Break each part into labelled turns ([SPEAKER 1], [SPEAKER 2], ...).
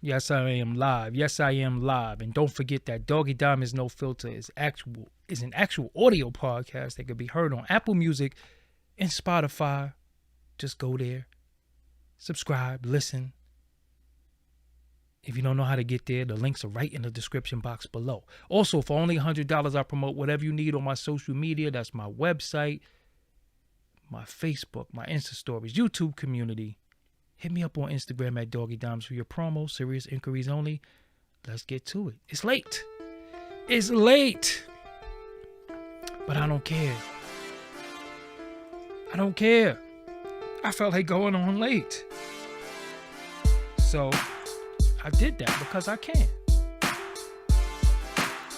[SPEAKER 1] Yes, I am live. Yes, I am live. And don't forget that Doggie Diamonds No Filter is an actual audio podcast that can be heard on Apple Music and Spotify. Just go there, subscribe, listen. If you don't know how to get there, the links are right in the description box below. Also, for only $100, I promote whatever you need on my social media. That's my website, my Facebook, my Insta stories, YouTube community. Hit me up on Instagram at Doggie Diamonds for your promo. Serious inquiries only. Let's get to it. It's late. It's late. But I don't care. I don't care. I felt like going on late. So I did that because I can. You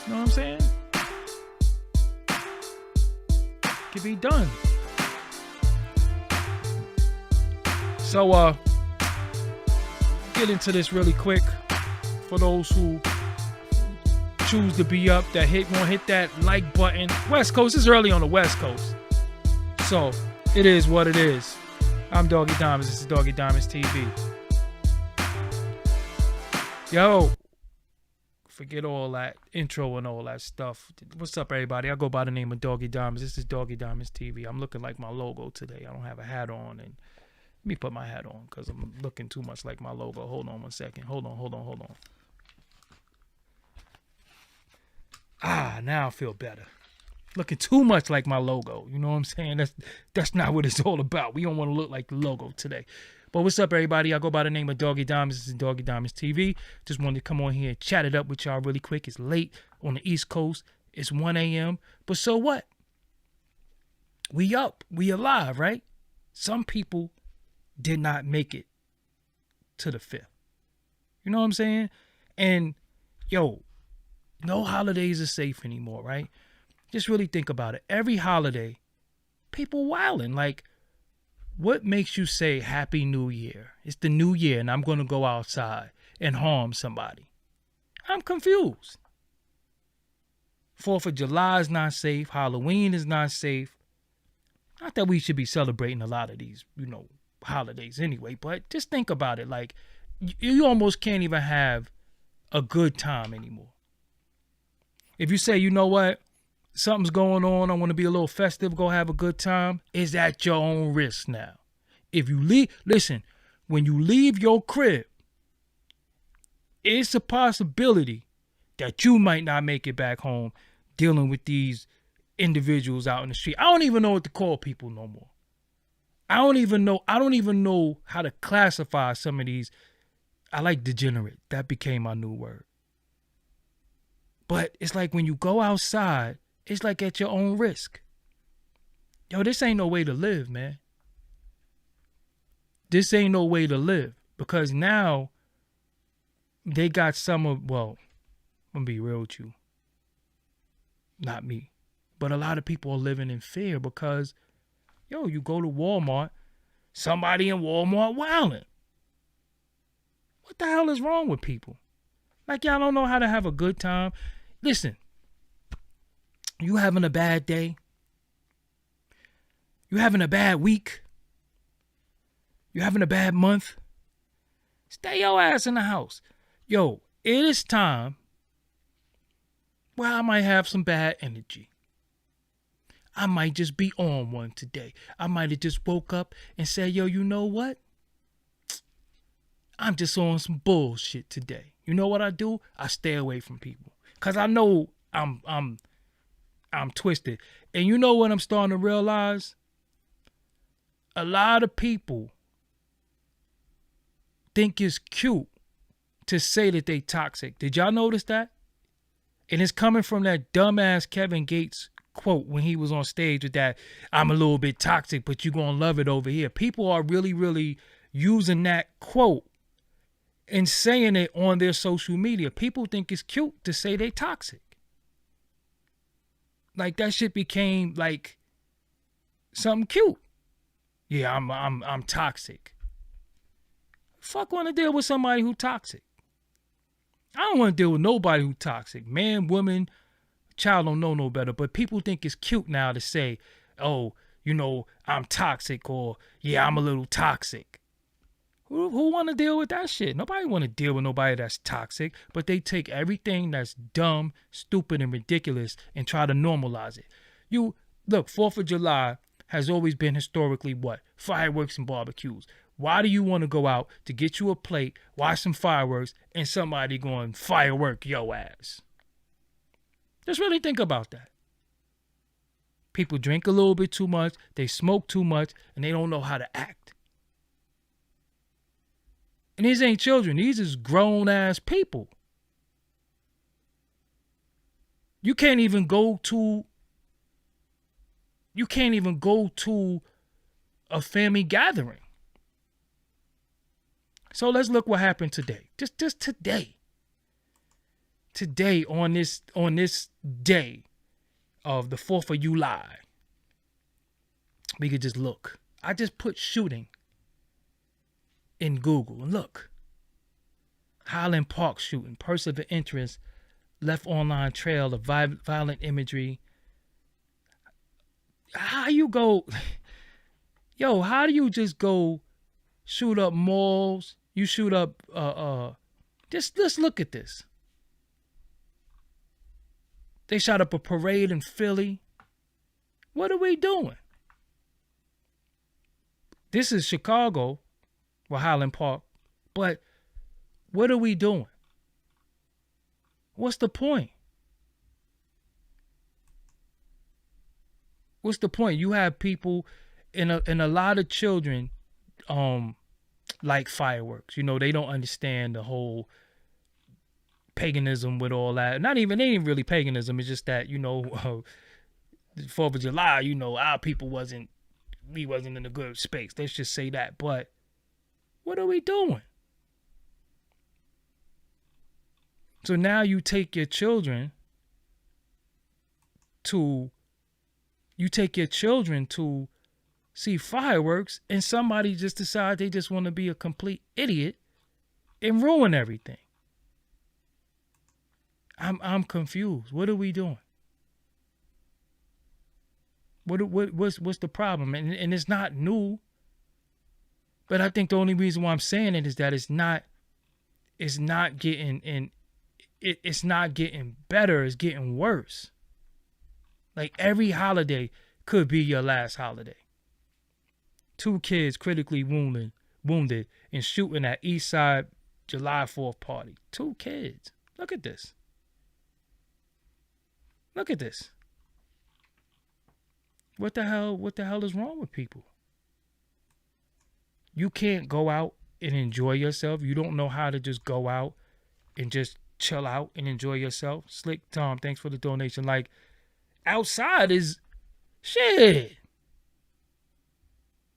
[SPEAKER 1] know what I'm saying? Can be done. So get into this really quick. For those who choose to be up, that gonna hit that like button. West Coast is early on the West Coast. So it is what it is. I'm Doggie Diamonds. This is Doggie Diamonds TV. Yo, forget all that intro and all that stuff. What's up, everybody? I go by the name of Doggie Diamonds. This is Doggie Diamonds TV. I'm looking like my logo today. I don't have a hat on, and let me put my hat on because I'm looking too much like my logo. Hold on one second. Hold on. Now I feel better. Looking too much like my logo. You know what I'm saying? That's not what it's all about. We don't want to look like the logo today. But what's up, everybody? I go by the name of Doggie Diamonds. This is Doggie Diamonds TV. Just wanted to come on here and chat it up with y'all really quick. It's late on the East Coast. It's 1 a.m. But so what? We up. We alive, right? Some people did not make it to the 5th. You know what I'm saying? And, yo, no holidays are safe anymore, right? Just really think about it. Every holiday, people wilding. Like, what makes you say Happy New Year? It's the new year and I'm going to go outside and harm somebody. I'm confused. 4th of July is not safe. Halloween is not safe. Not that we should be celebrating a lot of these, holidays anyway, but just think about it. Like, you almost can't even have a good time anymore. If you say, you know what, something's going on, I want to be a little festive, go have a good time, is at your own risk now. If you listen, when you leave your crib, it's a possibility that you might not make it back home dealing with these individuals out in the street. I don't even know what to call people no more. I don't even know how to classify some of these. I like degenerate. That became my new word. But it's like when you go outside, it's like at your own risk. Yo, this ain't no way to live, man. This ain't no way to live. Because now they got I'm going to be real with you. Not me. But a lot of people are living in fear because, you go to Walmart, somebody in Walmart wilding. What the hell is wrong with people? Like, y'all don't know how to have a good time. Listen, you having a bad day? You having a bad week? You having a bad month? Stay your ass in the house. Yo, it is time where I might have some bad energy. I might just be on one today. I might have just woke up and said, yo, you know what? I'm just on some bullshit today. You know what I do? I stay away from people. Cause I know I'm twisted. And you know what I'm starting to realize? A lot of people think it's cute to say that they toxic. Did y'all notice that? And it's coming from that dumbass Kevin Gates quote when he was on stage with that, I'm a little bit toxic, but you're going to love it over here. People are really, really using that quote and saying it on their social media. People think it's cute to say they toxic. Like that shit became like something cute. Yeah, I'm toxic. Fuck want to deal with somebody who toxic. I don't want to deal with nobody who toxic. Man, woman, child don't know no better. But people think it's cute now to say, oh, I'm toxic, or yeah, I'm a little toxic. Who want to deal with that shit? Nobody want to deal with nobody that's toxic, but they take everything that's dumb, stupid, and ridiculous and try to normalize it. You look, 4th of July has always been historically what? Fireworks and barbecues. Why do you want to go out to get you a plate, watch some fireworks, and somebody going firework yo ass? Just really think about that. People drink a little bit too much, they smoke too much, and they don't know how to act. And these ain't children. These is grown-ass people. You can't even go to a family gathering. So let's look what happened today. Just today. Today on this day of the 4th of July. We could just look. I just put shooting in Google and look. Highland Park shooting, person of interest, left online trail of violent imagery. How you go, how do you just go shoot up malls? You shoot up, just let's look at this. They shot up a parade in Philly. What are we doing? This is Chicago. Well, Highland Park. But what are we doing? What's the point? What's the point? You have people and a lot of children like fireworks. You know, they don't understand the whole paganism with all that. They ain't really paganism. It's just that, the 4th of July, our people we wasn't in a good space. Let's just say that. But what are we doing? So now you take your children to see fireworks, and somebody just decide they just want to be a complete idiot and ruin everything. I'm confused. What are we doing? What's the problem? And it's not new. But I think the only reason why I'm saying it is that it's not getting better, it's getting worse. Like every holiday could be your last holiday. 2 kids critically wounded in shooting at East Side July 4th party. 2 kids. Look at this. Look at this. What the hell is wrong with people? You can't go out and enjoy yourself. You don't know how to just go out and just chill out and enjoy yourself. Slick Tom, thanks for the donation. Like, outside is shit.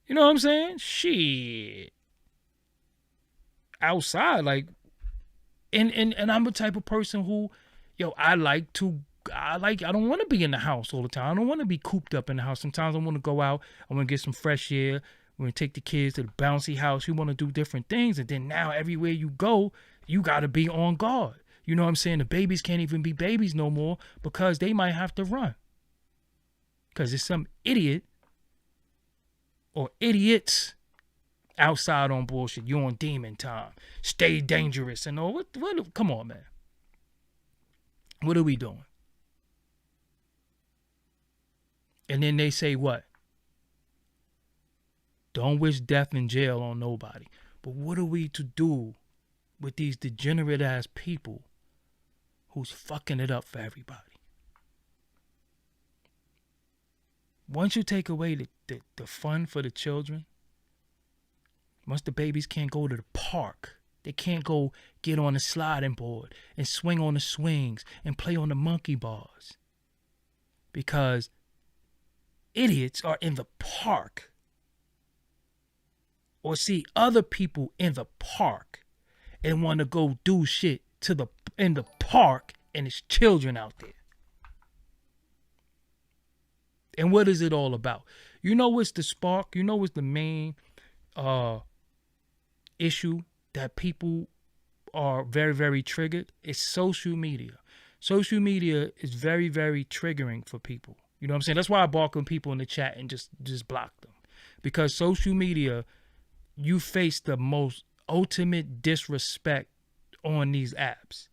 [SPEAKER 1] You know what I'm saying? Shit. Outside, like, and I'm the type of person who, I don't want to be in the house all the time. I don't want to be cooped up in the house. Sometimes I want to go out. I want to get some fresh air. We're going to take the kids to the bouncy house. You want to do different things. And then now everywhere you go, you got to be on guard. You know what I'm saying? The babies can't even be babies no more because they might have to run. Because there's some idiot or idiots outside on bullshit. You on demon time. Stay dangerous and all. What? Come on, man. What are we doing? And then they say what? Don't wish death in jail on nobody. But what are we to do with these degenerate ass people who's fucking it up for everybody? Once you take away the fun for the children, once the babies can't go to the park, they can't go get on the sliding board and swing on the swings and play on the monkey bars because idiots are in the park or see other people in the park and want to go do shit in the park and it's children out there. And what is it all about? You know what's the spark? You know what's the main issue that people are very, very triggered? It's social media. Social media is very, very triggering for people. You know what I'm saying? That's why I bark on people in the chat and just block them. Because social media you face the most ultimate disrespect on these apps.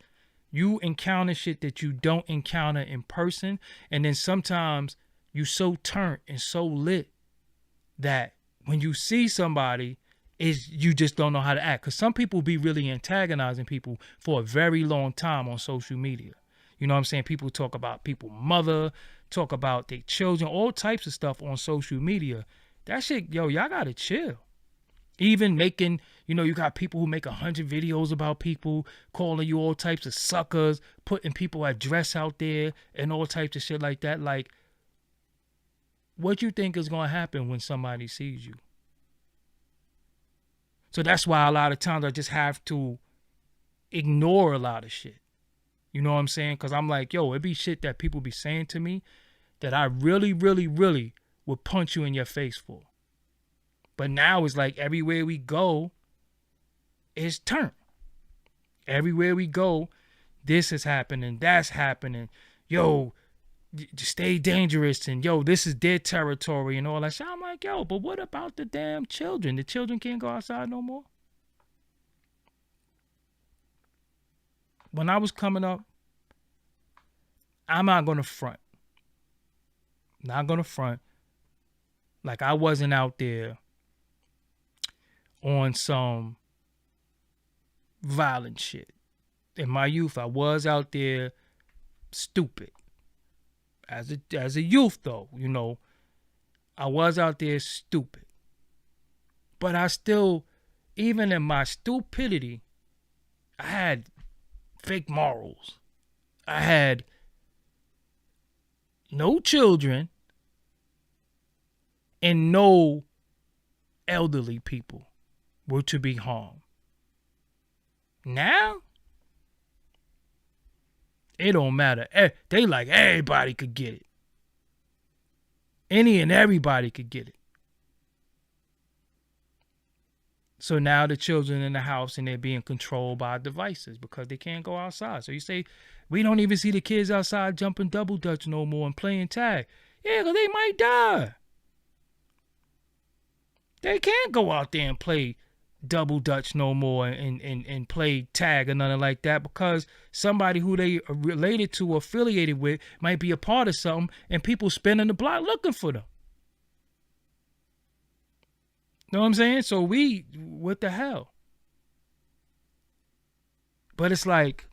[SPEAKER 1] You encounter shit that you don't encounter in person, and then sometimes you so turned and so lit that when you see somebody, is you just don't know how to act. Because some people be really antagonizing people for a very long time on social media. You know what I'm saying? People talk about people mother, talk about their children, all types of stuff on social media. That shit, yo, y'all gotta chill. Even making, you got people who make 100 videos about people, calling you all types of suckers, putting people address out there and all types of shit like that. Like, what you think is gonna happen when somebody sees you? So that's why a lot of times I just have to ignore a lot of shit. You know what I'm saying? Because I'm like, yo, it be shit that people be saying to me that I really, really, really would punch you in your face for. But now it's like everywhere we go, it's turned. Everywhere we go, this is happening, that's happening. Yo, stay dangerous, and yo, this is their territory and all that shit. I'm like, yo, but what about the damn children? The children can't go outside no more? When I was coming up, I'm not gonna front. Not gonna front. Like, I wasn't out there on some violent shit. In my youth, I was out there stupid. As a youth, though, I was out there stupid. But I still, even in my stupidity, I had fake morals. I had no children and no elderly people were to be harmed. Now, it don't matter. They like everybody could get it. Any and everybody could get it. So now the children in the house and they're being controlled by devices because they can't go outside. So you say, we don't even see the kids outside jumping double dutch no more and playing tag. Yeah, because they might die. They can't go out there and play double dutch no more and play tag or nothing like that because somebody who they are related to or affiliated with might be a part of something and people spinning the block looking for them. Know what I'm saying? So what the hell? But it's like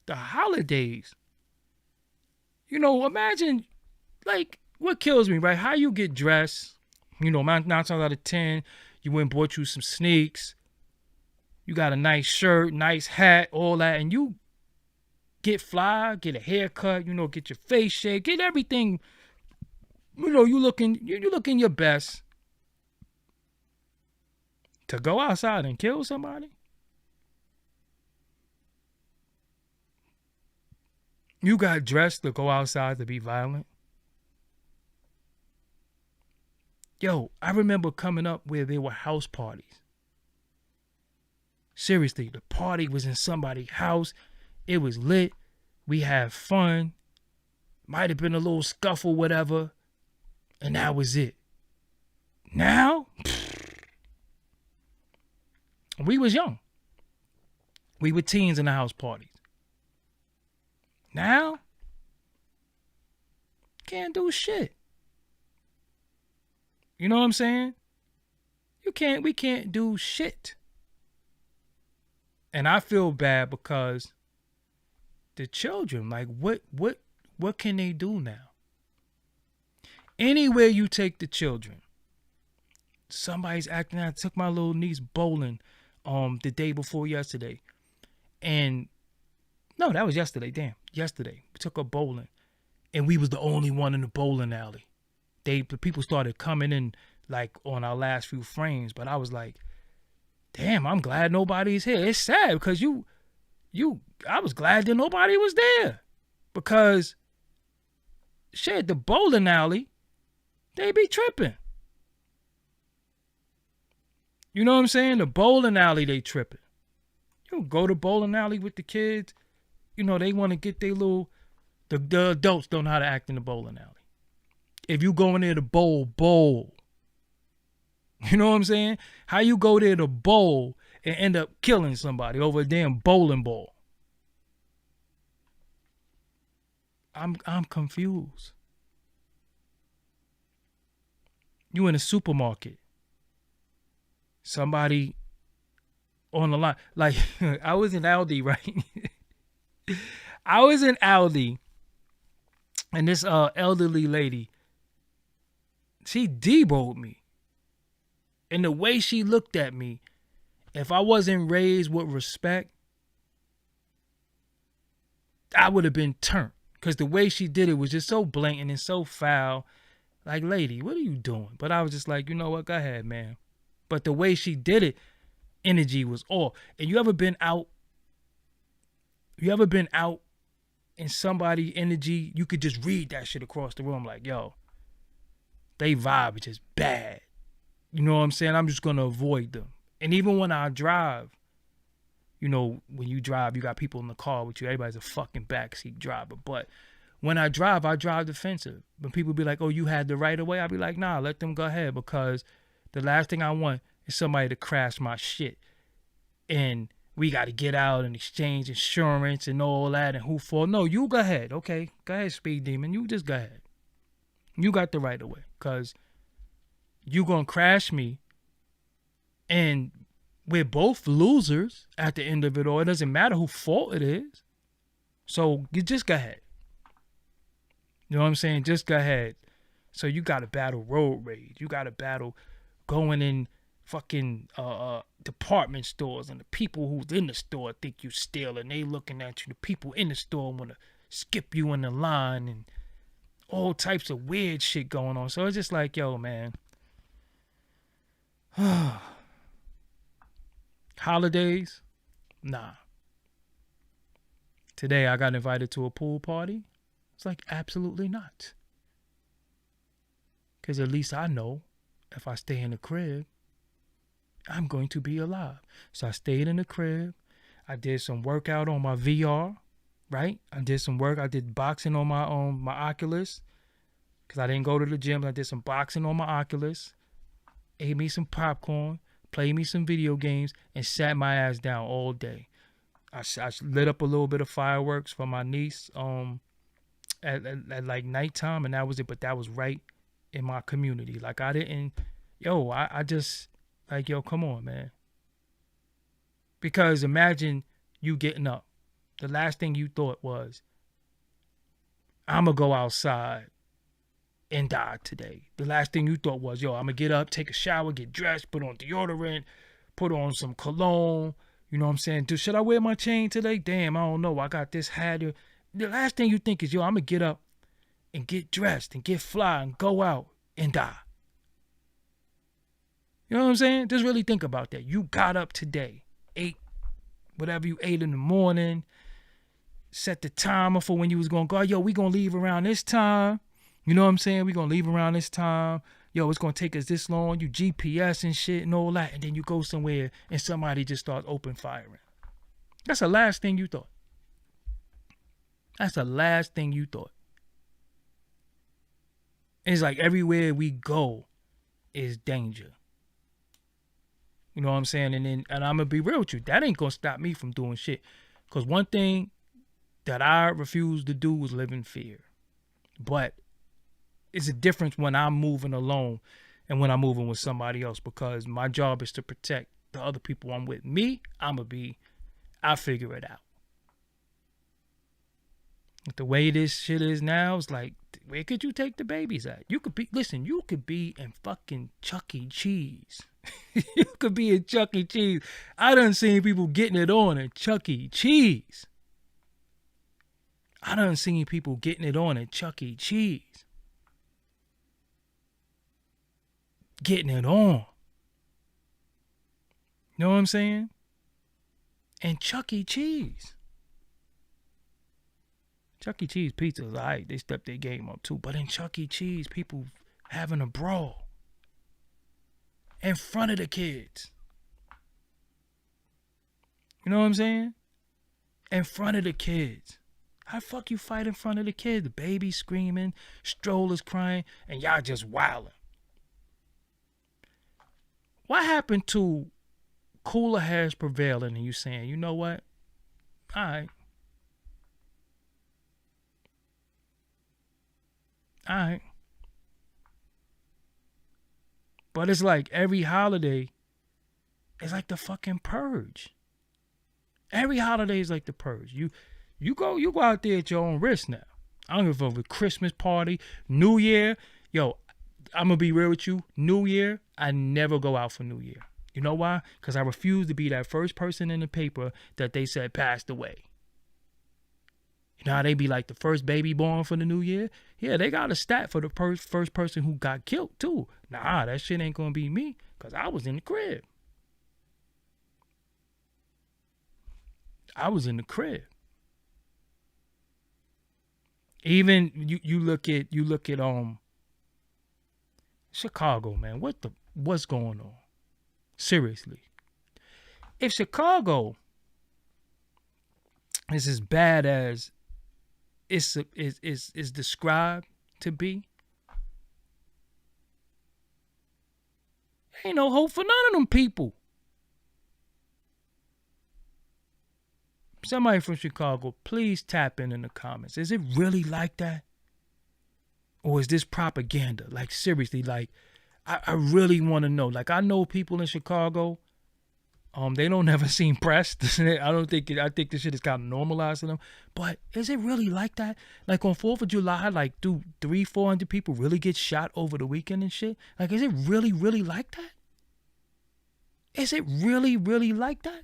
[SPEAKER 1] the holidays. Imagine, like, what kills me, right? How you get dressed. 9 times out of 10, you went and bought you some sneaks. You got a nice shirt, nice hat, all that. And you get fly, get a haircut, get your face shaved, get everything. You looking your best. To go outside and kill somebody? You got dressed to go outside to be violent? Yo, I remember coming up where there were house parties. Seriously, the party was in somebody's house. It was lit. We had fun. Might have been a little scuffle, whatever. And that was it. Now, we was young. We were teens in the house parties. Now, can't do shit. You know what I'm saying? We can't do shit. And I feel bad because the children, like, what can they do now? Anywhere you take the children, somebody's acting out. I took my little niece bowling the day before yesterday. And no, that was yesterday. Damn, yesterday. We took her bowling. And we was the only one in the bowling alley. The people started coming in like on our last few frames, but I was like, damn, I'm glad nobody's here. It's sad because I was glad that nobody was there. Because shit, the bowling alley, they be tripping. You know what I'm saying? The bowling alley, they tripping. You go to bowling alley with the kids, they want to get their little, the adults don't know how to act in the bowling alley. If you go in there to bowl. You know what I'm saying? How you go there to bowl and end up killing somebody over a damn bowling ball? I'm confused. You in a supermarket. Somebody on the line. Like, I was in Aldi, right? I was in Aldi, and this elderly lady, she deboed me. And the way she looked at me, if I wasn't raised with respect, I would have been turned. Because the way she did it was just so blatant and so foul. Like, lady, what are you doing? But I was just like, you know what? Go ahead, man. But the way she did it, energy was off. And you ever been out? You ever been out and somebody energy, you could just read that shit across the room like, yo, they vibe is just bad. You know what I'm saying? I'm just going to avoid them. And even when I drive, you know, when you drive, you got people in the car with you. Everybody's a fucking backseat driver. But when I drive defensive. When people be like, oh, you had the right of way, I'll be like, nah, let them go ahead. Because the last thing I want is somebody to crash my shit. And we got to get out and exchange insurance and all that and who for. No, you go ahead. Okay, go ahead, speed demon. You just go ahead. You got the right of way. Because you going to crash me. And we're both losers at the end of it all. It doesn't matter whose fault it is. So you just go ahead. You know what I'm saying? Just go ahead. So you got to battle road rage. You got to battle going in fucking department stores, and the people who's in the store think you stealing. They looking at you. The people in the store want to skip you in the line and all types of weird shit going on. So it's just like, yo, man. Holidays? Nah. Today I got invited to a pool party. It's like, absolutely not. Because at least I know if I stay in the crib, I'm going to be alive. So I stayed in the crib. I did some workout on my VR, right? I did some work. I did boxing on my Oculus. Because I didn't go to the gym. I did some boxing on my Oculus. Ate me some popcorn. Played me some video games. And sat my ass down all day. I lit up a little bit of fireworks for my niece at like nighttime. And that was it. But that was right in my community. Like I didn't. I just. Like, yo, come on, man. Because imagine you getting up. The last thing you thought was, I'm going to go outside and die today. The last thing you thought was, yo, I'm going to get up, take a shower, get dressed, put on deodorant, put on some cologne. You know what I'm saying? Should I wear my chain today? Damn, I don't know. I got this hat. The last thing you think is, yo, I'm going to get up and get dressed and get fly and go out and die. You know what I'm saying? Just really think about that. You got up today, ate whatever you ate in the morning, set the timer for when you was going to go. Yo, we going to leave around this time. You know what I'm saying? We going to leave around this time. Yo, it's going to take us this long. You GPS and shit and all that. And then you go somewhere and somebody just starts open firing. That's the last thing you thought. That's the last thing you thought. And it's like everywhere we go is danger. You know what I'm saying? And I'm going to be real with you. That ain't going to stop me from doing shit. Because one thing that I refuse to do is live in fear. But it's a difference when I'm moving alone and when I'm moving with somebody else. Because my job is to protect the other people I'm with. Me, I'll figure it out. But the way this shit is now, it's like, where could you take the babies at? You could be in fucking Chuck E. Cheese. You could be in Chuck E. Cheese. I done seen people getting it on at Chuck E. Cheese. I done seen people getting it on at Chuck E. Cheese. Getting it on. You know what I'm saying? And Chuck E. Cheese. Chuck E. Cheese pizza is alright. They stepped their game up too. But in Chuck E. Cheese, people having a brawl. In front of the kids. You know what I'm saying? In front of the kids. How the fuck you fight in front of the kids? The baby screaming, strollers crying, and y'all just wilding. What happened to cooler heads prevailing and you saying, you know what? All right. All right. But it's like every holiday is like the fucking purge. Every holiday is like the purge. You go out there at your own risk now. I don't give a fuck with Christmas party, New Year. Yo, I'm gonna be real with you. New Year, I never go out for New Year. You know why? Because I refuse to be that first person in the paper that they said passed away. You know how they be like the first baby born for the New Year? Yeah, they got a stat for the first person who got killed too. Nah, that shit ain't gonna be me because I was in the crib. I was in the crib. Even you look at Chicago, man. What's going on? Seriously. If Chicago is as bad as is described to be, ain't no hope for none of them people. Somebody from Chicago, please tap in the comments. Is it really like that? Or is this propaganda? Like, seriously, like, I really want to know. Like, I know people in Chicago, they don't never seem pressed. I think this shit is kind of normalized to them. But is it really like that? Like, on 4th of July, like, do 300-400 people really get shot over the weekend and shit? Like, is it really, really like that? Is it really, really like that?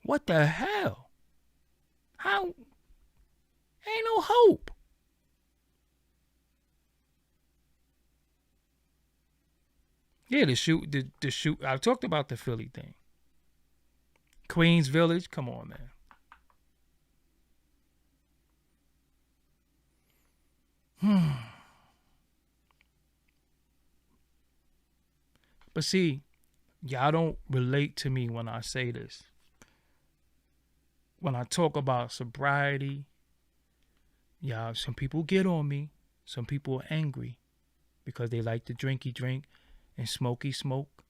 [SPEAKER 1] What the hell? How? Ain't no hope. Yeah, the shoot. I talked about the Philly thing. Queens Village, come on, man. But see, y'all don't relate to me when I say this. When I talk about sobriety, y'all, some people get on me. Some people are angry because they like to drinky drink and smoky smoke.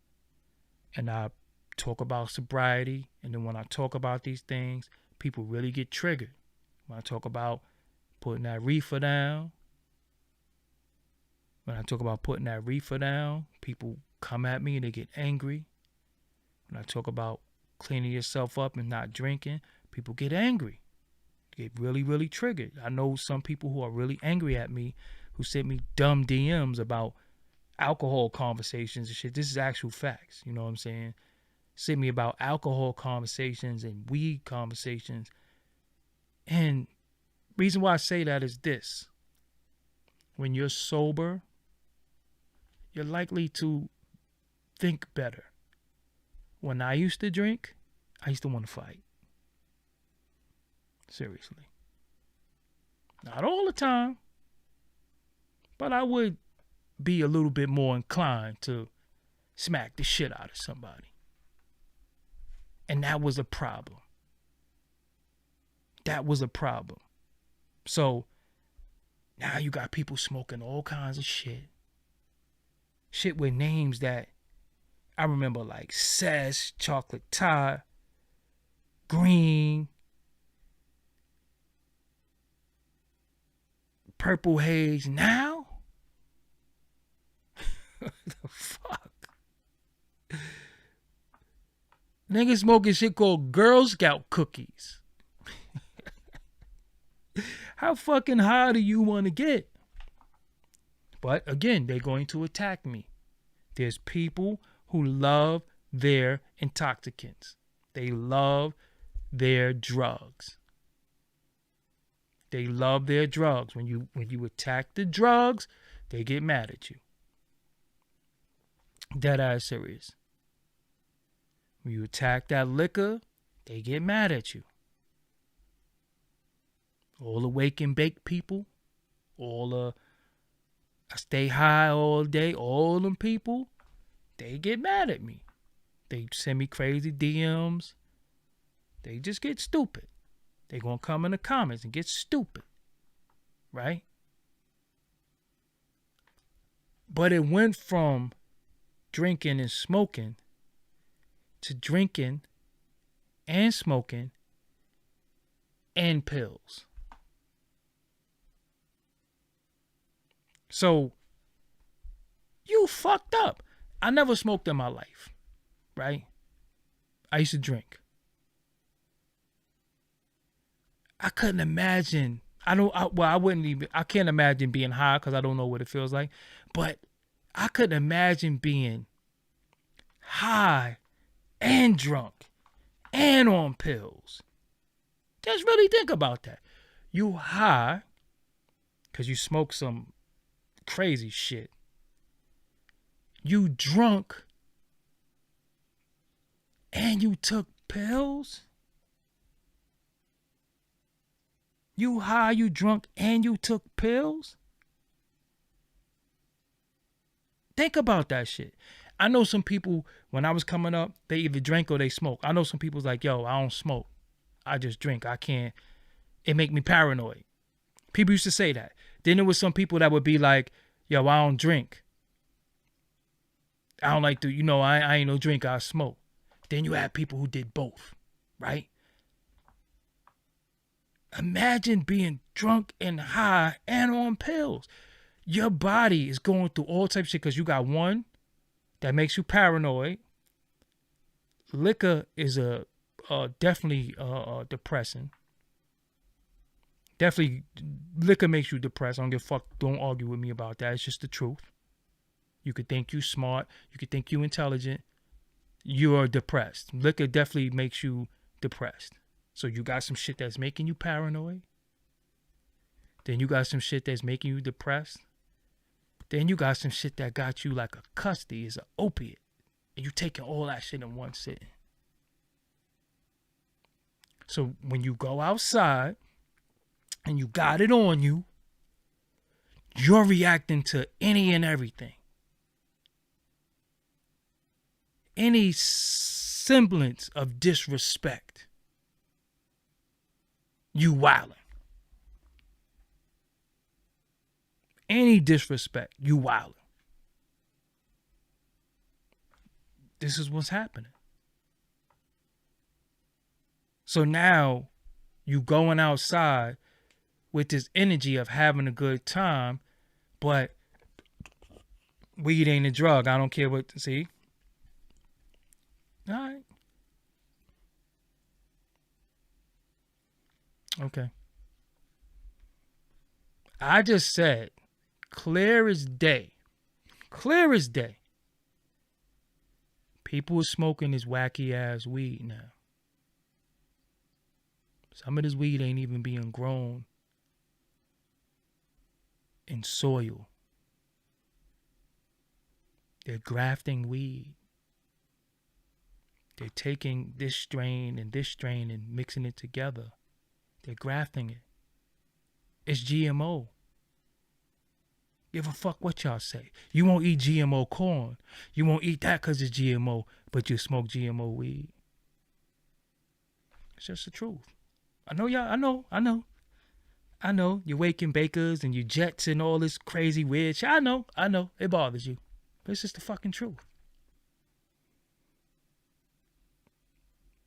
[SPEAKER 1] And I talk about sobriety. And then when I talk about these things, people really get triggered. When I talk about putting that reefer down, people come at me and they get angry. When I talk about cleaning yourself up and not drinking, people get angry, get really, really triggered. I know some people who are really angry at me who sent me dumb DMs about alcohol conversations and shit. This is actual facts. You know what I'm saying? Sent me about alcohol conversations and weed conversations. And reason why I say that is this. When you're sober, you're likely to think better. When I used to drink, I used to want to fight. Seriously. Not all the time, but I would be a little bit more inclined to smack the shit out of somebody. And that was a problem. So now you got people smoking all kinds of shit. Shit with names that I remember, like Cess, Chocolate Tie, Green, Purple Haze. Now? What the fuck? Niggas smoking shit called Girl Scout cookies. How fucking high do you want to get? But again, they're going to attack me. There's people who love their intoxicants. They love their drugs. They love their drugs. When you attack the drugs, they get mad at you. Dead ass serious. When you attack that liquor, they get mad at you. All the wake and bake people, all the I stay high all day, all them people, they get mad at me. They send me crazy DMs. They just get stupid. They gonna come in the comments and get stupid. Right? But it went from drinking and smoking to drinking and smoking and pills. So you fucked up. I never smoked in my life, right? I used to drink. I couldn't imagine. I can't imagine being high because I don't know what it feels like. But I couldn't imagine being high and drunk and on pills. Just really think about that. You high because you smoke some crazy shit. You drunk and you took pills. You high, you drunk, and you took pills? Think about that shit. I know some people, when I was coming up, they either drank or they smoked. I know some people's like, yo, I don't smoke. I just drink. I can't. It make me paranoid. People used to say that. Then there was some people that would be like, yo, I don't drink. I don't like to, I ain't no drink, I smoke. Then you had people who did both, right? Imagine being drunk and high and on pills. Your body is going through all types of shit because you got one that makes you paranoid. Liquor is definitely depressing. Definitely, liquor makes you depressed. I don't give a fuck. Don't argue with me about that. It's just the truth. You could think you smart. You could think you intelligent. You are depressed. Liquor definitely makes you depressed. So you got some shit that's making you paranoid. Then you got some shit that's making you depressed. Then you got some shit that got you like a custody, is an opiate. And you taking all that shit in one sitting. So when you go outside and you got it on you, you're reacting to any and everything. Any semblance of disrespect. You wildin'. Any disrespect, you wildin'. This is what's happening. So now you going outside with this energy of having a good time, but weed ain't a drug. I don't care what, see? All right. Okay. I just said, clear as day. Clear as day. People are smoking this wacky ass weed now. Some of this weed ain't even being grown in soil. They're grafting weed. They're taking this strain and mixing it together. They're grafting it. It's GMO. Give a fuck what y'all say. You won't eat GMO corn. You won't eat that because it's GMO, but you smoke GMO weed. It's just the truth. I know y'all, I know. You're waking bakers and you jets and all this crazy weird shit. I know. It bothers you. But it's just the fucking truth.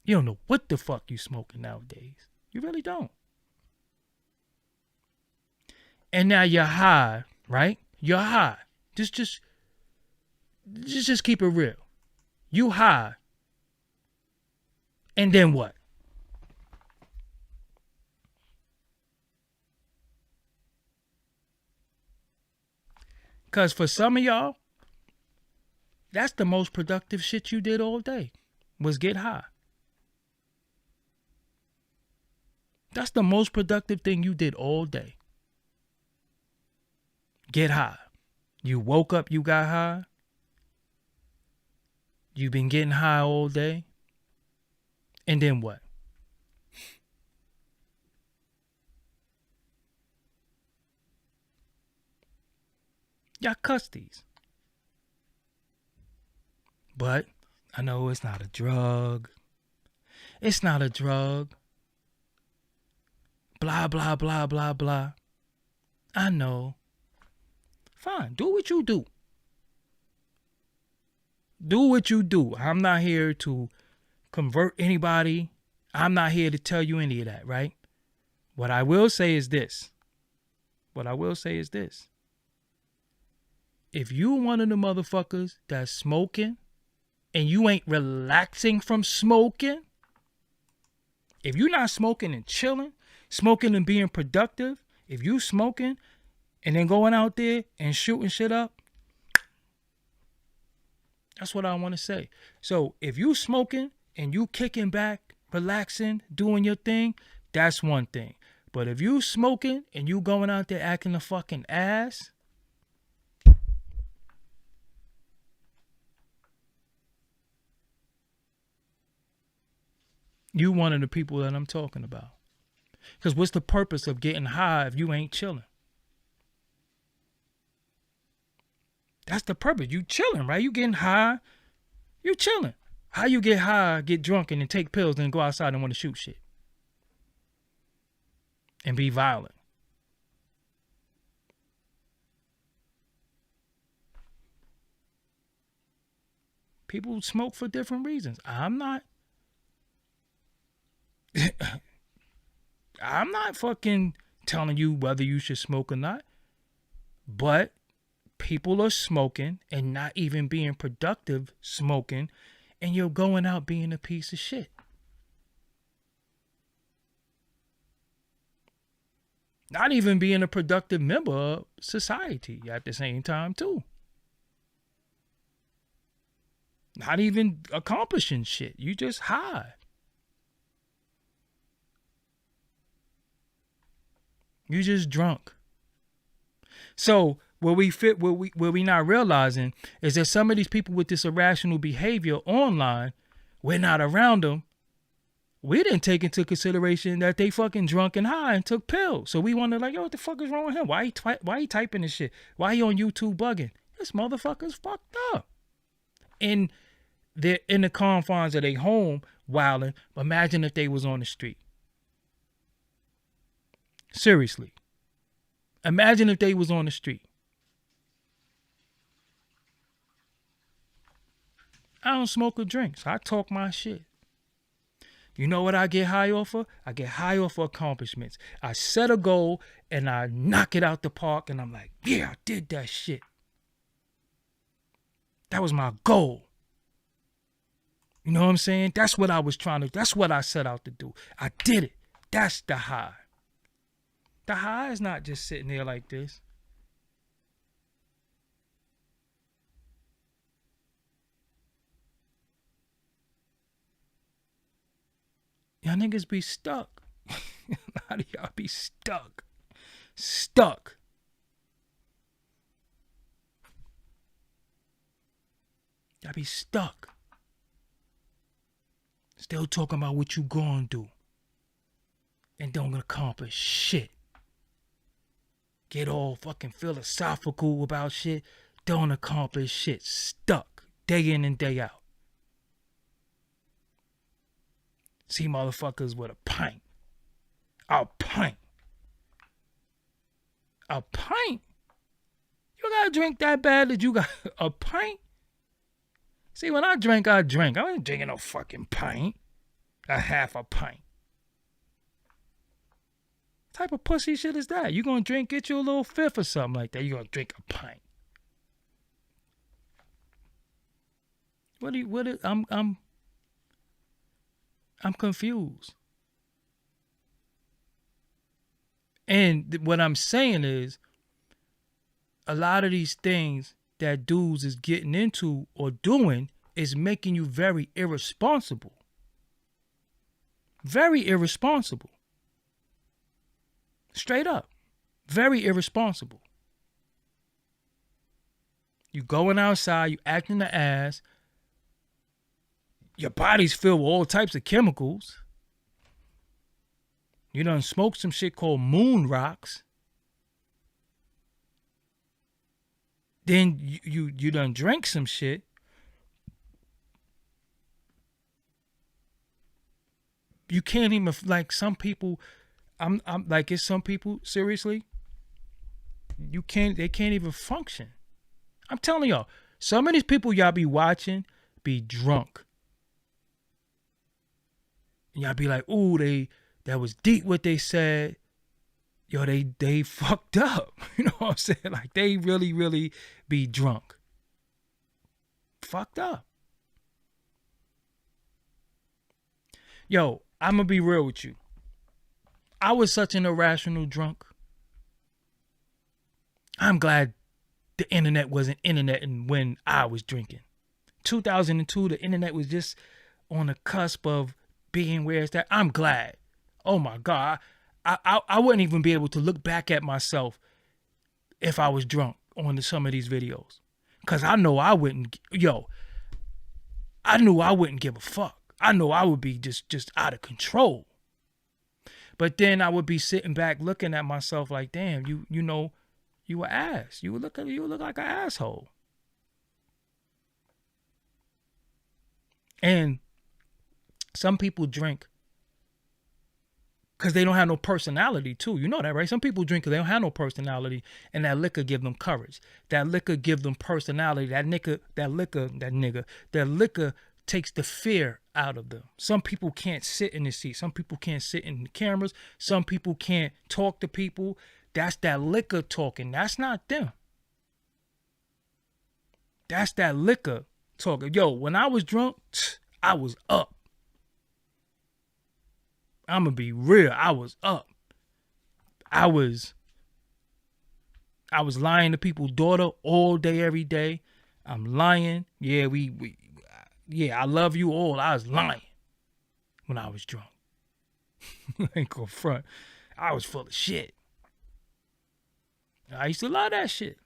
[SPEAKER 1] You don't know what the fuck you smoking nowadays. You really don't. And now you're high, right? You're high. Just keep it real. You high. And then what? Because for some of y'all, that's the most productive shit you did all day, was get high. That's the most productive thing you did all day. Get high. You woke up, you got high. You've been getting high all day. And then what? Y'all cuss these. But I know it's not a drug. It's not a drug. Blah, blah, blah, blah, blah. I know. Fine, do what you do. Do what you do. I'm not here to convert anybody. I'm not here to tell you any of that, right? What I will say is this. If you one of the motherfuckers that's smoking and you ain't relaxing from smoking, if you're not smoking and chilling, smoking and being productive, if you smoking and then going out there and shooting shit up, that's what I want to say. So if you smoking and you kicking back, relaxing, doing your thing, that's one thing. But if you smoking and you going out there acting a fucking ass, you one of the people that I'm talking about. Because what's the purpose of getting high if you ain't chilling? That's the purpose. You chilling, right? You getting high, you chilling. How you get high, get drunk, and then take pills and go outside and want to shoot shit? And be violent. People smoke for different reasons. I'm not fucking telling you whether you should smoke or not. But people are smoking and not even being productive smoking, and you're going out being a piece of shit. Not even being a productive member of society at the same time, too. Not even accomplishing shit. You just high. You just drunk. So where we not realizing is that some of these people with this irrational behavior online, we're not around them. We didn't take into consideration that they fucking drunk and high and took pills. So we wonder like, yo, what the fuck is wrong with him? Why he typing this shit? Why he on YouTube bugging? This motherfucker's fucked up. And they're in the confines of their home wilding. Imagine if they was on the street. Seriously. Imagine if they was on the street. I don't smoke or drink, so I talk my shit. You know what I get high off of? I get high off of accomplishments. I set a goal and I knock it out the park and I'm like, yeah, I did that shit. That was my goal. You know what I'm saying? That's what that's what I set out to do. I did it. That's the high. The high is not just sitting there like this. Y'all niggas be stuck. A lot of y'all be stuck. Stuck. Y'all be stuck. Still talking about what you gonna do. And don't accomplish shit. Get all fucking philosophical about shit. Don't accomplish shit. Stuck. Day in and day out. See motherfuckers with a pint. A pint. A pint? You gotta drink that bad that you got a pint? See, when I drink, I drink. I ain't drinking no fucking pint. A half a pint. What type of pussy shit is that? You gonna drink, get you a little fifth or something like that. You gonna drink a pint. I'm confused. And what I'm saying is, a lot of these things that dudes is getting into or doing is making you very irresponsible. Very irresponsible. Straight up. Very irresponsible. You going outside, you acting the ass. Your body's filled with all types of chemicals. You done smoked some shit called moon rocks. Then you done drank some shit. You can't even, like some people, I'm like, it's some people, seriously, they can't even function. I'm telling y'all, Some of these people y'all be watching be drunk. And y'all be like, ooh, that was deep what they said. Yo, they fucked up. You know what I'm saying? Like, they really, really be drunk. Fucked up. Yo, I'm going to be real with you. I was such an irrational drunk. I'm glad the internet wasn't interneting when I was drinking. 2002, the internet was just on the cusp of being where it's at. I'm glad. Oh my God. I wouldn't even be able to look back at myself if I was drunk on some of these videos. Because I know I wouldn't, I knew I wouldn't give a fuck. I know I would be just out of control. But then I would be sitting back looking at myself like, damn, you were ass. You would look like an asshole. And some people drink because they don't have no personality too. You know that, right? Some people drink because they don't have no personality, and that liquor give them courage. That liquor give them personality. That liquor takes the fear out of them. Some people can't sit in the seat. Some people can't sit in the cameras. Some people can't talk to people. That's that liquor talking. That's not them. That's that liquor talking. Yo, when I was drunk, I was up. I'm going to be real. I was up. I was lying to people's daughter all day, every day. I'm lying. Yeah, I love you all. I was lying when I was drunk. I ain't gonna front. I was full of shit. I used to love that shit.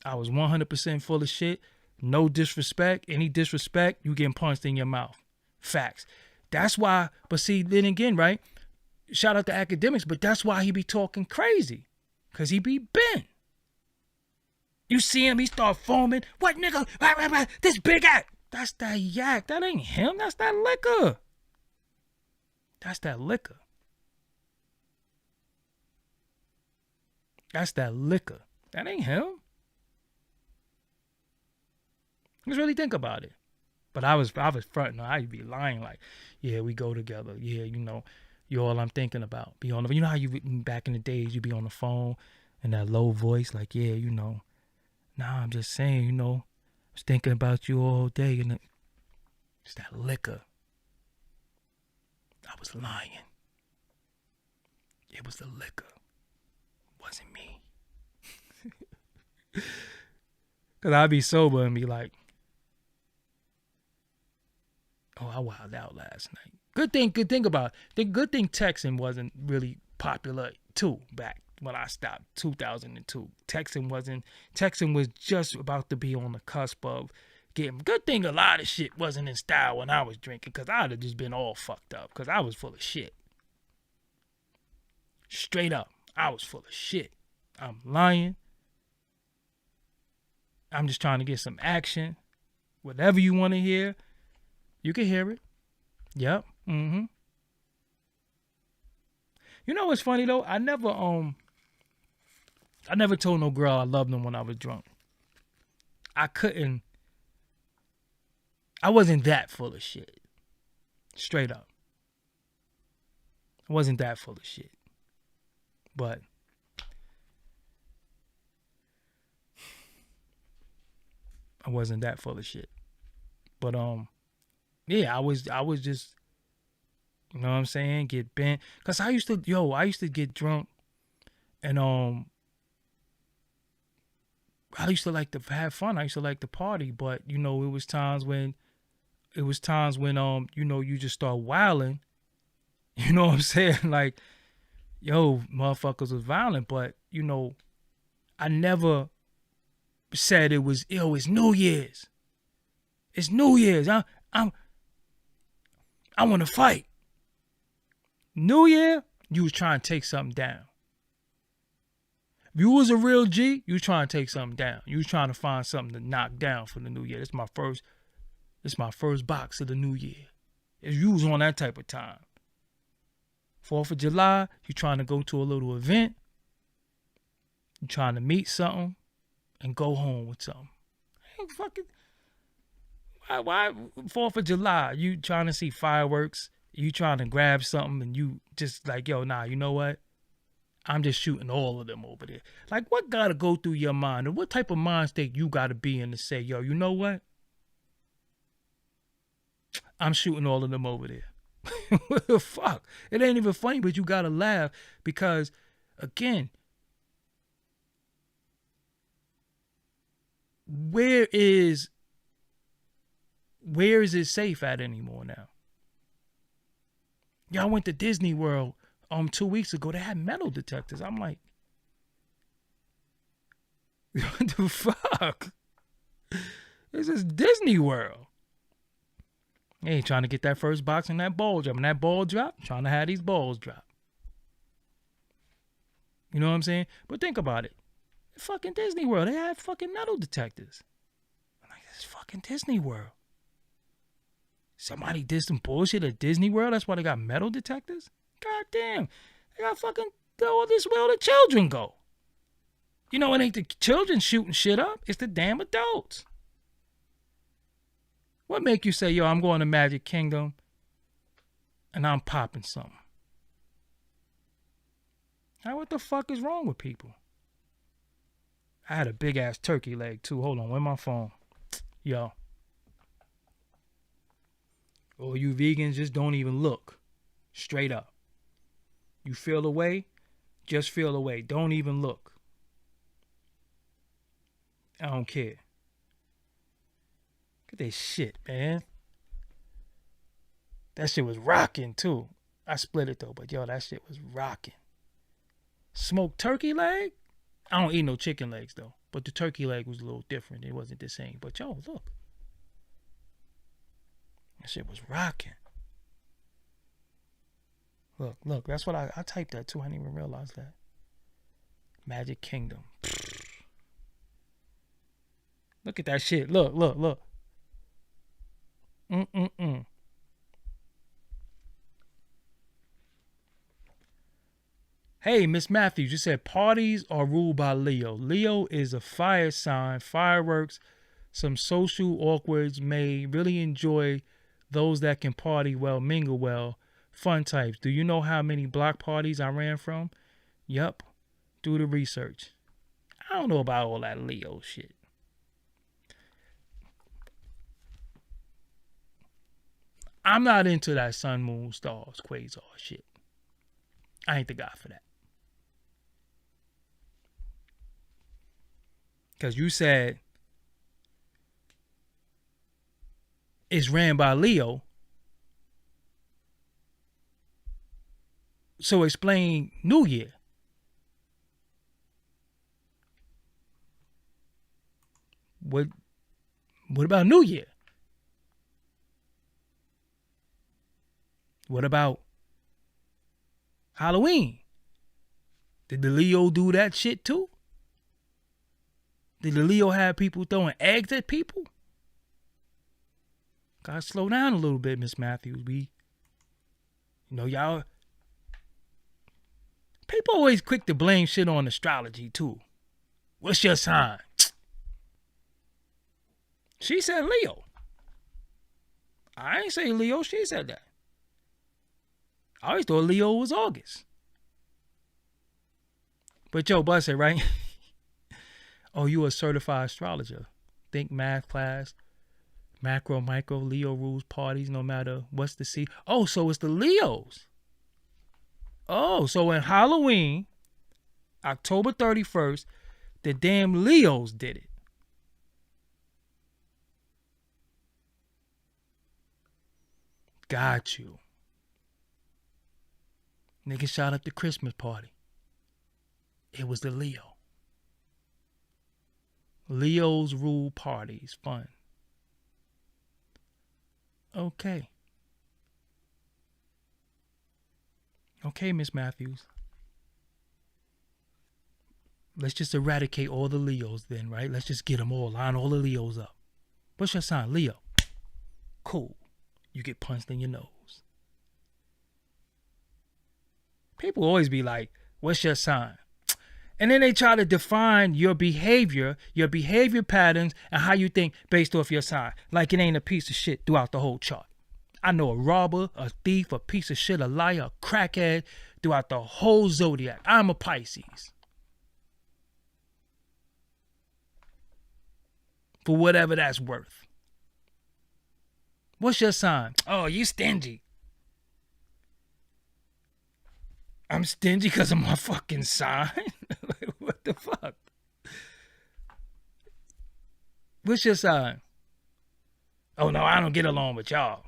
[SPEAKER 1] I was 100% full of shit. No disrespect. Any disrespect, you getting punched in your mouth. Facts. That's why, but see, then again, right? Shout out to academics, but that's why he be talking crazy. Because he be bent. You see him, he start foaming. What nigga? This big act. That's that yak. That ain't him. That's that liquor. That's that liquor. That's that liquor. That ain't him. Let's really think about it. But I was fronting. I'd be lying like, yeah, we go together. Yeah, you're all I'm thinking about. Be on the, how you back in the days you be on the phone and that low voice like, yeah, Nah, I'm just saying, I was thinking about you all day and it's that liquor. I was lying. It was the liquor. It wasn't me. Cause I'd be sober and be like, oh, I wilded out last night. Good thing about it. The good thing texting wasn't really popular too back when I stopped 2002. Texting was just about to be on the cusp of getting. Good thing a lot of shit wasn't in style when I was drinking, because I'd have just been all fucked up because I was full of shit. Straight up, I was full of shit. I'm lying. I'm just trying to get some action. Whatever you want to hear, you can hear it. Yep. Mm-hmm. You know what's funny though? I never told no girl I loved them when I was drunk. I wasn't that full of shit. Straight up. I wasn't that full of shit. But I wasn't that full of shit. But yeah, I was just, you know what I'm saying, get bent. Cause I used to get drunk and I used to like to have fun. I used to like to party, but it was times when you just start wilding. You know what I'm saying? Like, motherfuckers was violent, but I never said it was, it's New Year's. It's New Year's. I want to fight. New Year, you was trying to take something down. If you was a real G, you was trying to take something down. You was trying to find something to knock down for the New Year. This my first box of the New Year. If you was on that type of time. 4th of July, you trying to go to a little event. You trying to meet something. and go home with something. Ain't fucking why 4th of July, you trying to see fireworks, you trying to grab something and you just like, yo, nah, you know what? I'm just shooting all of them over there. Like, what gotta go through your mind? And what type of mind state you gotta be in to say, yo, you know what? I'm shooting all of them over there. What the fuck? It ain't even funny, but you gotta laugh because, again, where is it safe at anymore now? Y'all went to Disney World 2 weeks ago. They had metal detectors. I'm like, what the fuck? This is Disney World. Hey, trying to get that first box and that ball drop. And that ball drop, trying to have these balls drop. You know what I'm saying? But think about it. Fucking Disney World, they have fucking metal detectors. I'm like, this is fucking Disney World. Somebody did some bullshit at Disney World. That's why they got metal detectors? God damn. They got fucking all this where all the children go. You know, it ain't the children shooting shit up. It's the damn adults. What make you say, yo, I'm going to Magic Kingdom and I'm popping something? Now, what the fuck is wrong with people? I had a big ass turkey leg too. Hold on, where's my phone? Yo. Oh, you vegans, just don't even look. Straight up. You feel away, just feel away. Don't even look. I don't care. Look at this shit, man. That shit was rocking too. I split it though, but yo, that shit was rocking. Smoked turkey leg? I don't eat no chicken legs though, but the turkey leg was a little different. It wasn't the same. But yo, look. That shit was rocking. Look. That's what I typed that too. I didn't even realize that. Magic Kingdom. Look at that shit. Look. Hey, Miss Matthews, you said parties are ruled by Leo. Leo is a fire sign. Fireworks, some social awkwards may really enjoy those that can party well, mingle well, fun types. Do you know how many block parties I ran from? Yup. Do the research. I don't know about all that Leo shit. I'm not into that sun, moon, stars, quasar shit. I ain't the guy for that. Because you said it's ran by Leo. So explain New Year. What about New Year? What about Halloween? Did the Leo do that shit too? Did the Leo have people throwing eggs at people? Gotta slow down a little bit, Miss Matthews. Y'all. People always quick to blame shit on astrology too. What's your sign? She said Leo. I ain't say Leo. She said that. I always thought Leo was August. But yo, bust it, right? Oh, you a certified astrologer. Think math class. Macro, micro, Leo rules parties no matter what's the C. Oh, so it's the Leos. Oh, so in Halloween, October 31st, the damn Leos did it. Got you. Nigga shot up the Christmas party. It was the Leo. Leos rule parties. Fun. Okay. Okay, Miss Matthews. Let's just eradicate all the Leos then, right? Let's just get them all. Line all the Leos up. What's your sign? Leo. Cool. You get punched in your nose. People always be like, what's your sign? And then they try to define your behavior patterns, and how you think based off your sign. Like it ain't a piece of shit throughout the whole chart. I know a robber, a thief, a piece of shit, a liar, a crackhead throughout the whole zodiac. I'm a Pisces. For whatever that's worth. What's your sign? Oh, you stingy. I'm stingy because of my fucking sign? Like, what the fuck? What's your sign? Oh, no, I don't get along with y'all.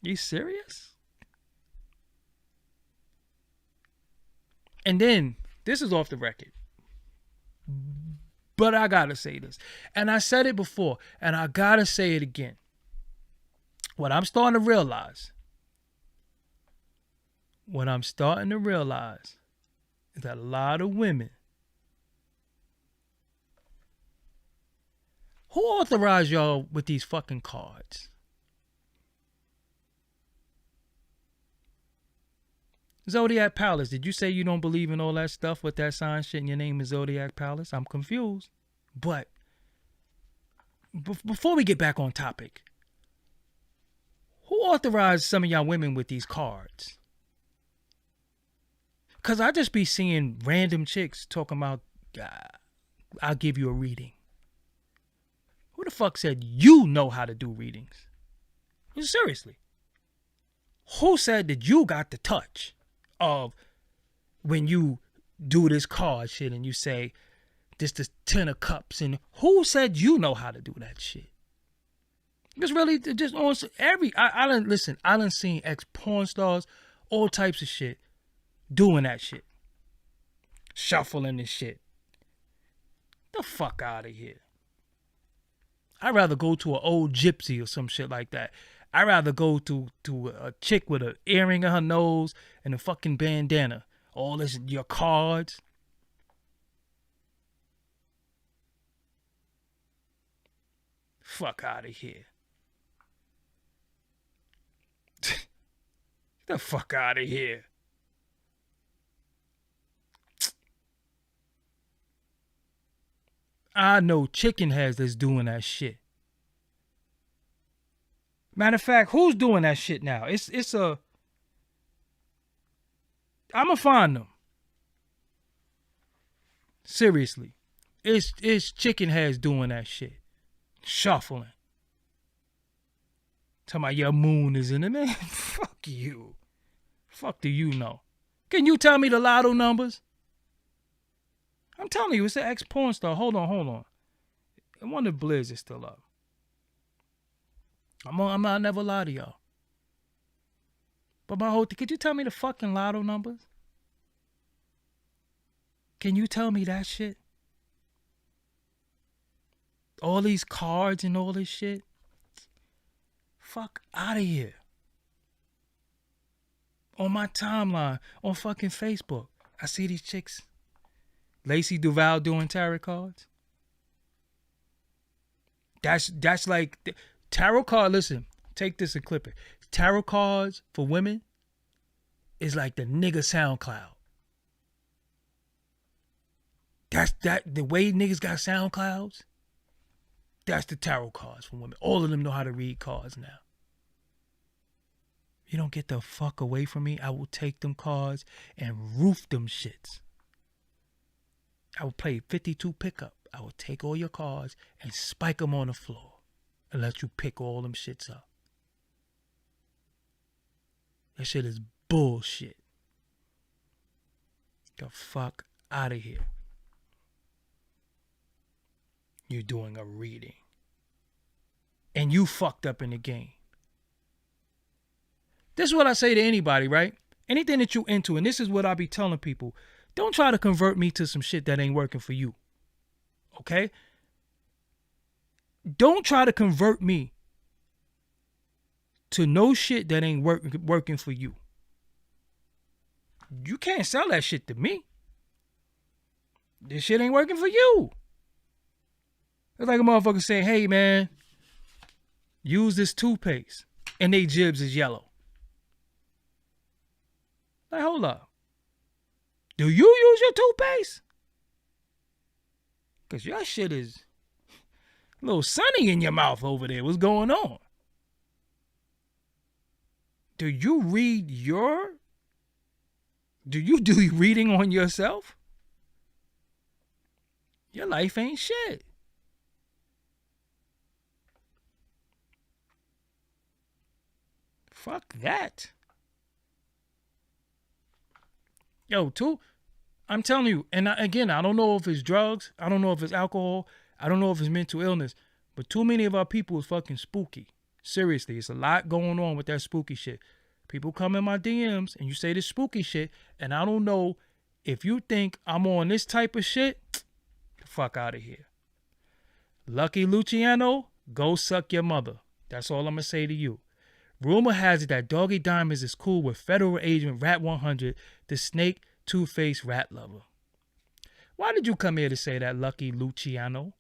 [SPEAKER 1] You serious? And then, this is off the record. But I gotta say this. And I said it before, and I gotta say it again. What I'm starting to realize is that a lot of women who authorized y'all with these fucking cards? Zodiac Palace, did you say you don't believe in all that stuff with that sign shit and your name is Zodiac Palace? I'm confused. But before we get back on topic, who authorized some of y'all women with these cards? Because I just be seeing random chicks talking about, I'll give you a reading. Who the fuck said you know how to do readings? Seriously. Who said that you got the touch of when you do this card shit and you say, this the 10 of cups, and who said you know how to do that shit? It's really just on I done seen ex-porn stars, all types of shit, doing that shit. Shuffling and shit. The fuck out of here. I'd rather go to an old gypsy or some shit like that. I'd rather go to a chick with an earring in her nose and a fucking bandana. All this, your cards. Fuck out of here. Get the fuck out of here. I know chicken heads that's doing that shit. Matter of fact, who's doing that shit now? I'ma find them. Seriously. It's chicken heads doing that shit. Shuffling. Talking about your moon is in it, man. Fuck you. Fuck do you know? Can you tell me the lotto numbers? I'm telling you, it's an ex-porn star. Hold on. I wonder if Blizz is still up. I'll never lie to y'all. But my whole thing, could you tell me the fucking lotto numbers? Can you tell me that shit? All these cards and all this shit? Fuck out of here. On my timeline, on fucking Facebook, I see these chicks. Lacey Duval doing tarot cards. That's like tarot card. Listen, take this and clip it. Tarot cards for women is like the nigga SoundCloud. The way niggas got SoundClouds. That's the tarot cards for women. All of them know how to read cards now. You don't get the fuck away from me, I will take them cards and roof them shits. I will play 52 pickup. I will take all your cards and spike them on the floor and let you pick all them shits up. That shit is bullshit. The fuck out of here. You're doing a reading. And you fucked up in the game. This is what I say to anybody, right? Anything that you into, and this is what I be telling people. Don't try to convert me to some shit that ain't working for you. Okay? Don't try to convert me to no shit that ain't working for you. You can't sell that shit to me. This shit ain't working for you. It's like a motherfucker saying, hey man, use this toothpaste. And they jibs is yellow. Like, hold up. Do you use your toothpaste? Because your shit is a little sunny in your mouth over there. What's going on? Do you read your... Do you do reading on yourself? Your life ain't shit. Fuck that. Yo, I'm telling you, and again, I don't know if it's drugs. I don't know if it's alcohol. I don't know if it's mental illness. But too many of our people is fucking spooky. Seriously, it's a lot going on with that spooky shit. People come in my DMs and you say this spooky shit, and I don't know if you think I'm on this type of shit. The fuck out of here. Lucky Luciano, go suck your mother. That's all I'm going to say to you. Rumor has it that Doggie Diamonds is cool with federal agent Rat 100, the snake two-faced rat lover. Why did you come here to say that, Lucky Luciano?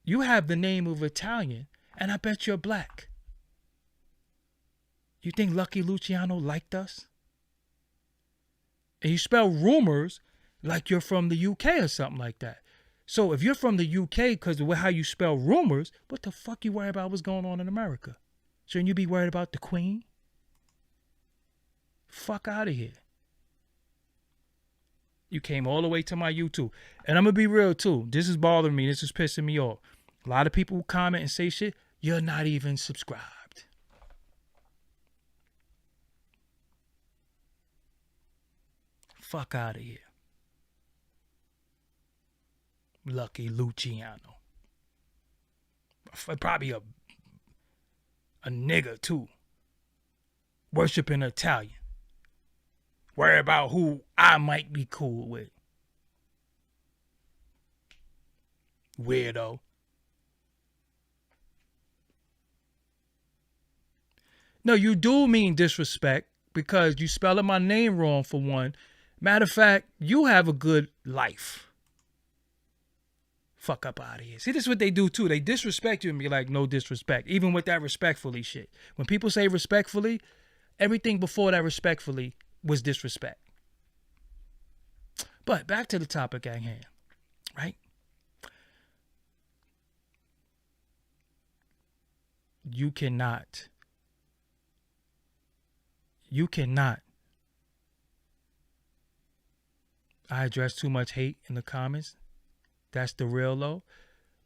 [SPEAKER 1] You have the name of Italian, and I bet you're black. You think Lucky Luciano liked us? And you spell rumors like you're from the UK or something like that. So if you're from the UK because of how you spell rumors, what the fuck you worry about what's going on in America? Shouldn't you be worried about the Queen? Fuck out of here. You came all the way to my YouTube. And I'm going to be real too. This is bothering me. This is pissing me off. A lot of people who comment and say shit, you're not even subscribed. Fuck out of here. Lucky Luciano. Probably a nigga too. Worshipping Italian. Worry about who I might be cool with. Weirdo. No, you do mean disrespect because you spelling my name wrong for one. Matter of fact, you have a good life. Fuck up out of here. See, this is what they do too. They disrespect you and be like, no disrespect. Even with that respectfully shit. When people say respectfully, everything before that respectfully was disrespect. But back to the topic at hand, right? You cannot. I address too much hate in the comments. That's the real low.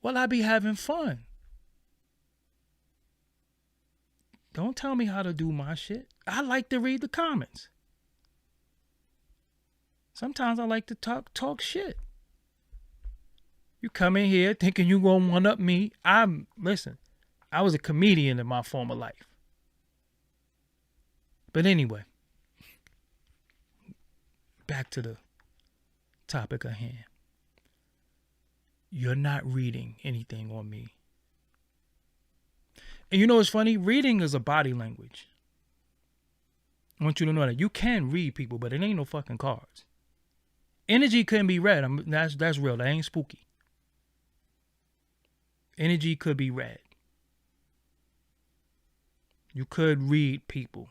[SPEAKER 1] Well, I be having fun. Don't tell me how to do my shit. I like to read the comments. Sometimes I like to talk shit. You come in here thinking you gonna one up me. Listen, I was a comedian in my former life. But anyway, back to the topic at hand. You're not reading anything on me. And you know what's funny? Reading is a body language. I want you to know that. You can read people, but it ain't no fucking cards. Energy couldn't be read. That's real. That ain't spooky. Energy could be read. You could read people.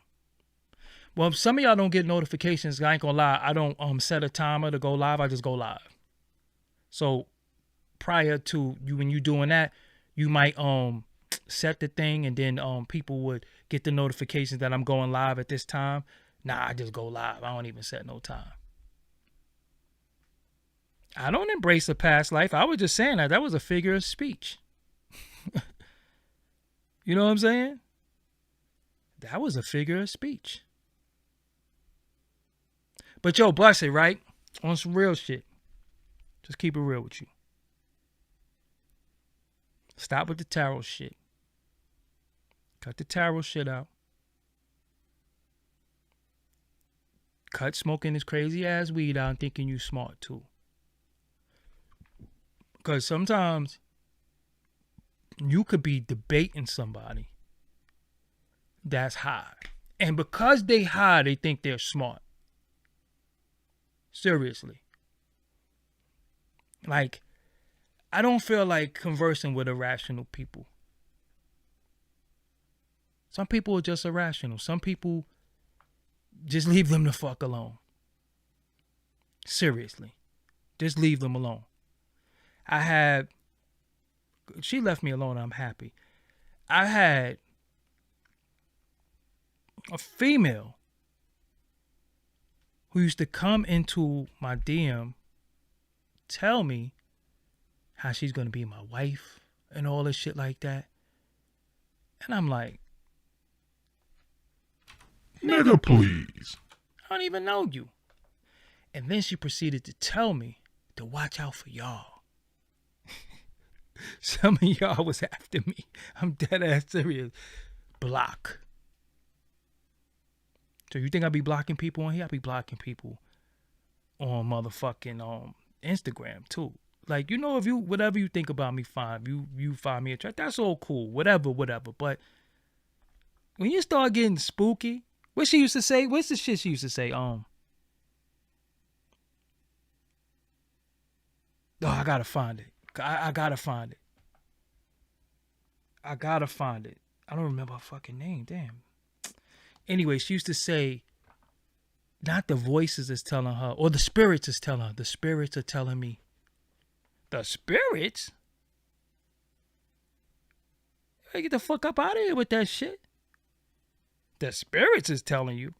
[SPEAKER 1] Well, some of y'all don't get notifications. I ain't gonna lie. I don't set a timer to go live. I just go live. So prior to you, when you doing that, you might set the thing and then people would get the notifications that I'm going live at this time. Nah, I just go live. I don't even set no time. I don't embrace a past life. I was just saying that was a figure of speech. You know what I'm saying? That was a figure of speech. But yo, bless it, right? On some real shit. Just keep it real with you. Stop with the tarot shit. Cut the tarot shit out. Cut smoking this crazy ass weed out and thinking you smart too. Because sometimes you could be debating somebody that's high. And because they high, they think they're smart. Seriously. Like, I don't feel like conversing with irrational people. Some people are just irrational. Some people just leave them the fuck alone. Seriously. Just leave them alone. She left me alone. I'm happy. I had a female who used to come into my DM, tell me how she's going to be my wife and all this shit like that. And I'm like,
[SPEAKER 2] nigga, please.
[SPEAKER 1] I don't even know you. And then she proceeded to tell me to watch out for y'all. Some of y'all was after me. I'm dead ass serious. Block. So you think I be blocking people on here? I be blocking people on motherfucking Instagram too. Like, you know, if you whatever you think about me, fine. You find me attractive, that's all cool. Whatever. But when you start getting spooky, what she used to say? What's the shit she used to say? Oh, I gotta find it. I gotta find it. I don't remember her fucking name. Damn. Anyway, she used to say, not the voices is telling her, or the spirits is telling her. The spirits are telling me. The spirits? Hey, get the fuck up out of here with that shit. The spirits is telling you.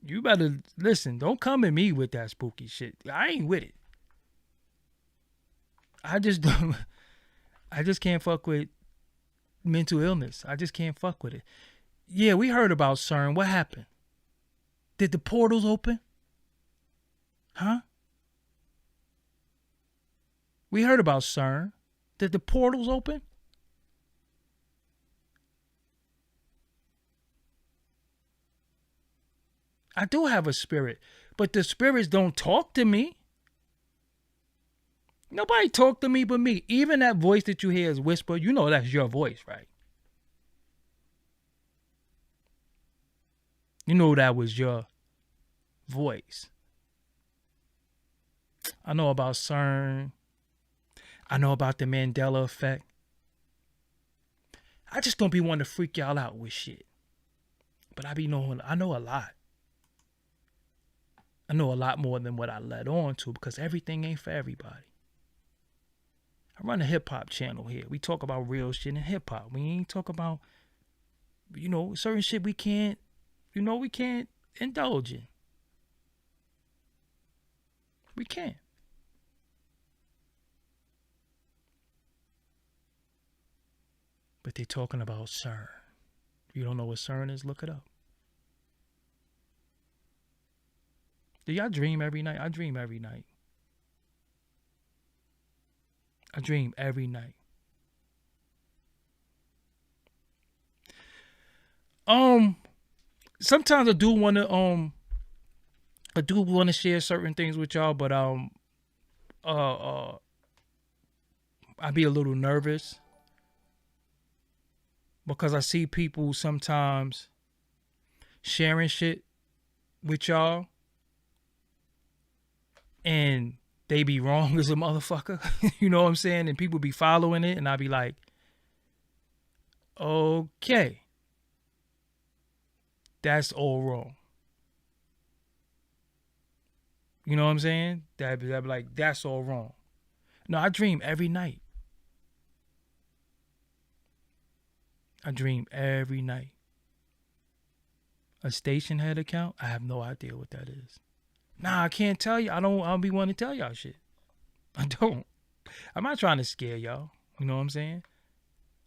[SPEAKER 1] You better listen. Don't come at me with that spooky shit. I ain't with it. I just can't fuck with mental illness. I just can't fuck with it. Yeah, we heard about CERN. What happened? Did the portals open? Huh? We heard about CERN. Did the portals open? I do have a spirit, but the spirits don't talk to me. Nobody talk to me but me. Even that voice that you hear is whisper, you know that's your voice, right? You know that was your voice. I know about CERN. I know about the Mandela effect. I just don't be wanting to freak y'all out with shit. But I know a lot. I know a lot more than what I let on to because everything ain't for everybody. I run a hip-hop channel here. We talk about real shit in hip-hop. We ain't talk about, certain shit we can't indulge in. We can't. But they talking about CERN. If you don't know what CERN is, look it up. Do y'all dream every night? I dream every night. I dream every night. Sometimes I do want to share certain things with y'all, but I be a little nervous because I see people sometimes sharing shit with y'all and they be wrong as a motherfucker. You know what I'm saying? And people be following it and I be like, okay, that's all wrong. You know what I'm saying? That be like, that's all wrong. No, I dream every night. I dream every night. A station head account? I have no idea what that is. Nah, I can't tell you. I don't be wanting to tell y'all shit. I don't. I'm not trying to scare y'all. You know what I'm saying?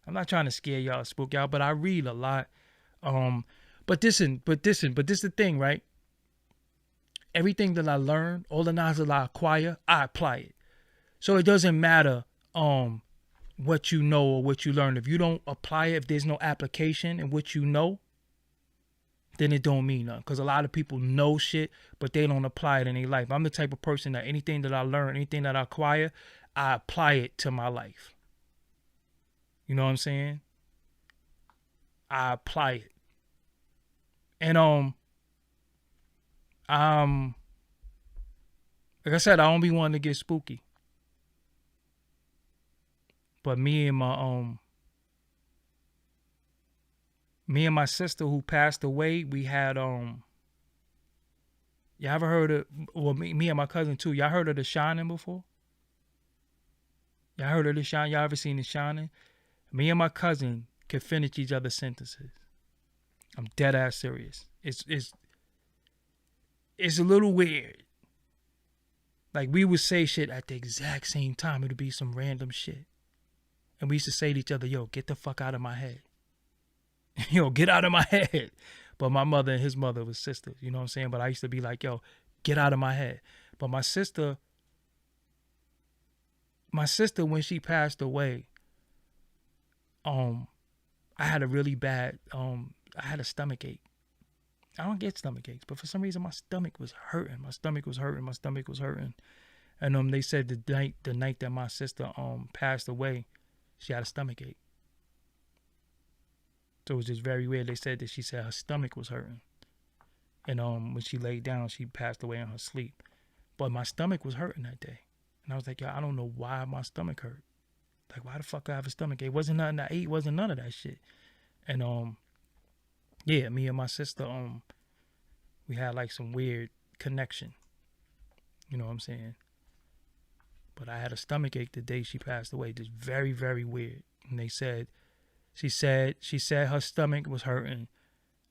[SPEAKER 1] I'm not trying to scare y'all, spook y'all, but I read a lot. But this is the thing, right? Everything that I learn, all the knowledge that I acquire, I apply it. So it doesn't matter what you know or what you learn. If you don't apply it, if there's no application in what you know, then it don't mean nothing. Because a lot of people know shit, but they don't apply it in their life. I'm the type of person that anything that I learn, anything that I acquire, I apply it to my life. You know what I'm saying? I apply it. And like I said, I don't be wanting to get spooky. But me and my Me and my sister who passed away, we had y'all ever heard of, well, me and my cousin too, y'all heard of The Shining before? Y'all heard of The Shining? Y'all ever seen The Shining? Me and my cousin could finish each other's sentences. I'm dead ass serious. It's a little weird. Like, we would say shit at the exact same time. It would be some random shit. And we used to say to each other, yo, get the fuck out of my head. Yo, get out of my head. But my mother and his mother was sisters, you know what I'm saying? But I used to be like, yo, get out of my head. But my sister, when she passed away, I had a really bad, I had a stomach ache. I don't get stomach aches, but for some reason my stomach was hurting. And they said the night that my sister passed away, she had a stomach ache. So it was just very weird. They said that she said her stomach was hurting. And when she laid down, she passed away in her sleep. But my stomach was hurting that day. And I was like, yo, I don't know why my stomach hurt. Like, why the fuck do I have a stomach ache? It wasn't nothing I ate, wasn't none of that shit. And yeah, me and my sister, we had like some weird connection. You know what I'm saying? But I had a stomach ache the day she passed away. Just very, very weird. And they said, she said her stomach was hurting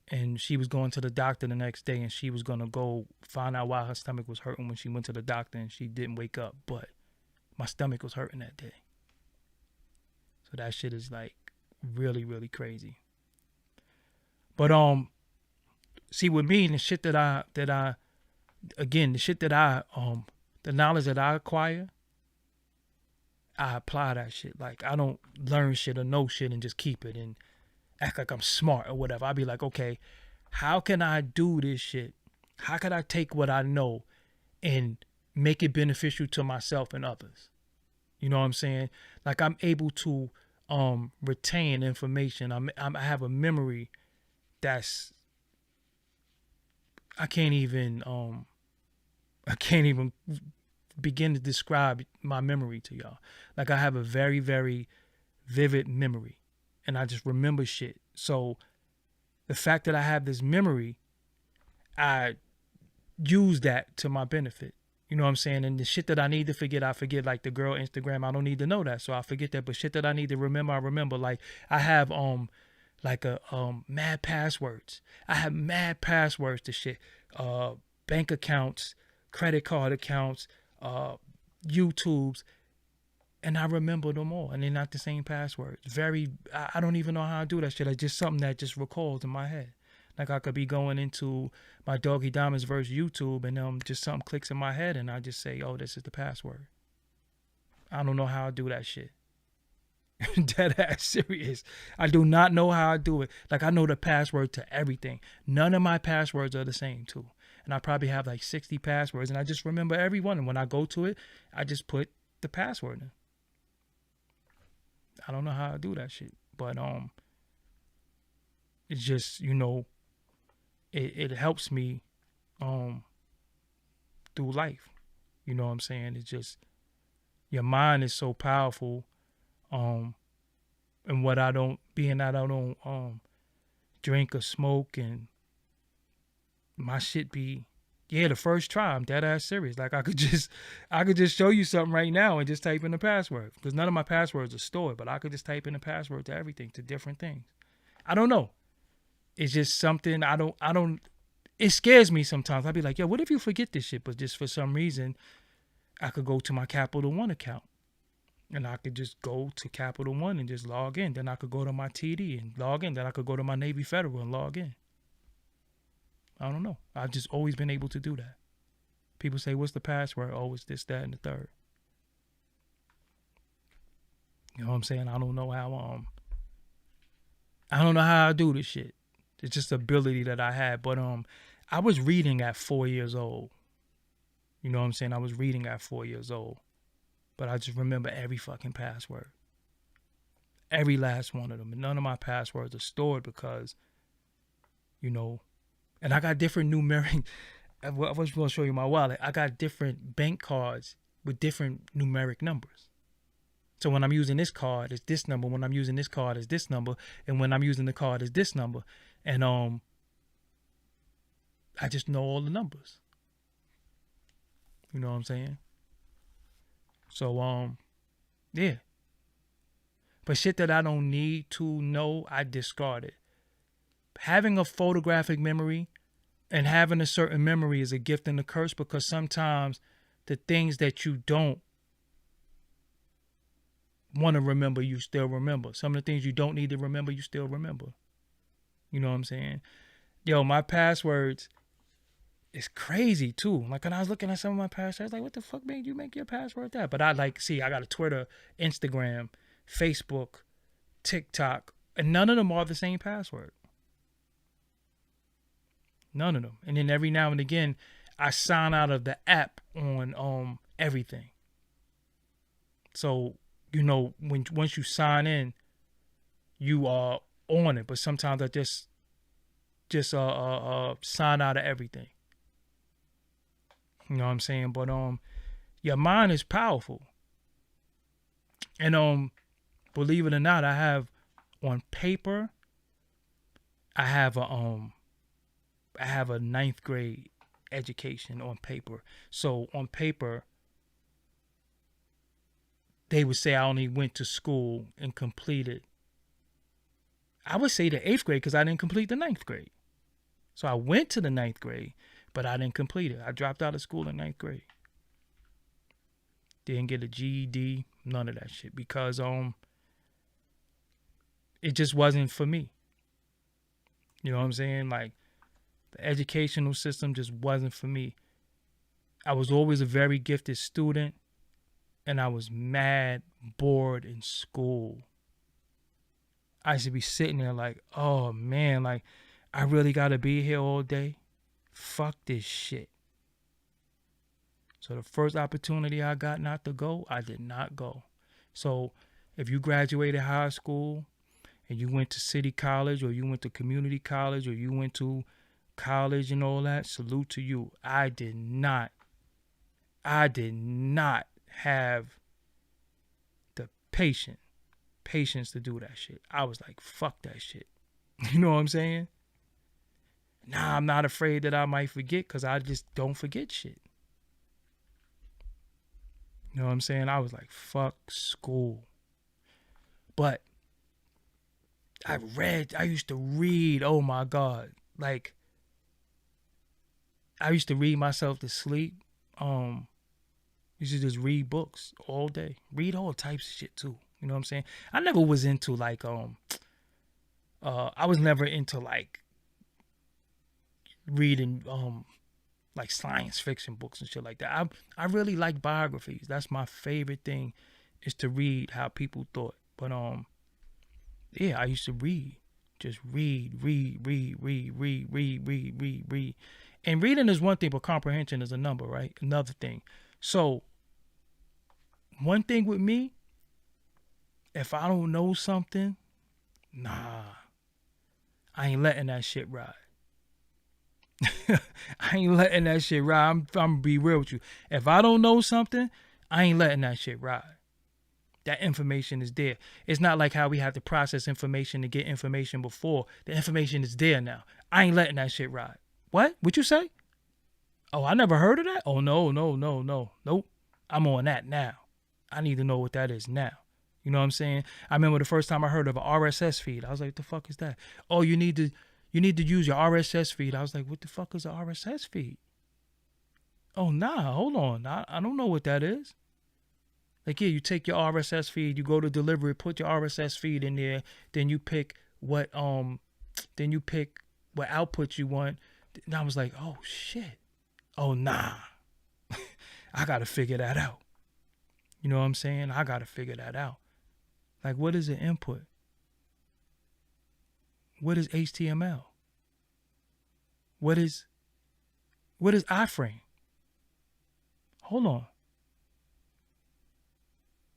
[SPEAKER 1] and she was going to the doctor the next day and she was going to go find out why her stomach was hurting when she went to the doctor and she didn't wake up. But my stomach was hurting that day. So that shit is like really, really crazy. But see, with me, the shit the knowledge that I acquire, I apply that shit. Like, I don't learn shit or know shit and just keep it and act like I'm smart or whatever. I'll be like, okay, how can I do this shit? How can I take what I know and make it beneficial to myself and others? You know what I'm saying? Like, I'm able to retain information. I have a memory that's, I can't even begin to describe my memory to y'all. Like, I have a very, very vivid memory and I just remember shit. So the fact that I have this memory, I use that to my benefit. You know what I'm saying? And the shit that I need to forget, I forget. Like the girl Instagram, I don't need to know that, so I forget that. But shit that I need to remember, I remember. Like, I have mad passwords. I have mad passwords to shit. Bank accounts, credit card accounts, YouTubes, and I remember them all. And they're not the same passwords. I don't even know how I do that shit. It's just something that just recalls in my head. Like, I could be going into my Doggie Diamonds verse YouTube and just something clicks in my head and I just say, oh, this is the password. I don't know how I do that shit. Dead ass serious. I do not know how I do it. Like, I know the password to everything. None of my passwords are the same too. And I probably have like 60 passwords and I just remember every one. And when I go to it, I just put the password in. I don't know how I do that shit. But it's just, you know, it helps me through life. You know what I'm saying? It's just, your mind is so powerful. And what I don't drink or smoke, and my shit be, the first try, I'm dead ass serious. Like, I could just show you something right now and just type in the password, because none of my passwords are stored, but I could just type in the password to everything, to different things. I don't know. It's just something it scares me sometimes. I'd be like, yo, what if you forget this shit? But just for some reason, I could go to my Capital One account and I could just go to Capital One and just log in. Then I could go to my TD and log in. Then I could go to my Navy Federal and log in. I don't know. I've just always been able to do that. People say, what's the password? Oh, it's this, that, and the third. You know what I'm saying? I don't know how I do this shit. It's just ability that I had. But I was reading at 4 years old. You know what I'm saying? I was reading at 4 years old. But I just remember every fucking password. Every last one of them. And none of my passwords are stored because, you know, and I got different numeric. I was going to show you my wallet. I got different bank cards with different numeric numbers. So when I'm using this card, it's this number. When I'm using this card, it's this number. And when I'm using the card, it's this number. And I just know all the numbers. You know what I'm saying? So yeah. But shit that I don't need to know, I discard it. Having a photographic memory and having a certain memory is a gift and a curse, because sometimes the things that you don't want to remember, you still remember. Some of the things you don't need to remember, you still remember. You know what I'm saying? Yo, my passwords is crazy too. Like when I was looking at some of my passwords, I was like, what the fuck made you make your password that? But I got a Twitter, Instagram, Facebook, TikTok, and none of them are the same password. None of them. And then every now and again, I sign out of the app on everything. So, you know, once you sign in, you are on it. But sometimes I just sign out of everything. You know what I'm saying? But your mind is powerful. And believe it or not, I have on paper, I have a ninth grade education on paper. So on paper, they would say I only went to school and completed. I would say the 8th grade because I didn't complete the 9th grade. So I went to the 9th grade, but I didn't complete it. I dropped out of school in 9th grade. Didn't get a GED, none of that shit, because it just wasn't for me. You know what I'm saying? Like, the educational system just wasn't for me. I was always a very gifted student, and I was mad bored in school. I used to be sitting there like, oh man, like, I really gotta be here all day? Fuck this shit. So the first opportunity I got not to go, I did not go. So if you graduated high school and you went to city college, or you went to community college, or you went to college and all that, salute to you. I did not have the patience to do that shit. I was like, fuck that shit. You know what I'm saying? Nah, I'm not afraid that I might forget, because I just don't forget shit. You know what I'm saying? I was like, fuck school. But I used to read, oh my God. Like, I used to read myself to sleep. Used to just read books all day. Read all types of shit too. You know what I'm saying? I never was into like I was never into like reading like science fiction books and shit like that. I really like biographies. That's my favorite thing, is to read how people thought. But yeah, I used to read. Just read. And reading is one thing, but comprehension is another thing. So one thing with me, if I don't know something, nah, I ain't letting that shit ride. I ain't letting that shit ride. I'm gonna be real with you. If I don't know something, I ain't letting that shit ride. That information is there. It's not like how we have to process information to get information before. The information is there now. I ain't letting that shit ride. What? What you say? Oh, I never heard of that? Oh, no. Nope. I'm on that now. I need to know what that is now. You know what I'm saying? I remember the first time I heard of an RSS feed. I was like, what the fuck is that? Oh, you need to use your RSS feed. I was like, what the fuck is an RSS feed? Oh, nah, hold on. I don't know what that is. Like, yeah, you take your RSS feed, you go to delivery, put your RSS feed in there, then you pick what output you want. And I was like, oh shit. Oh nah. I gotta figure that out. You know what I'm saying? I gotta figure that out. Like, what is an input? What is HTML? What is iframe? Hold on.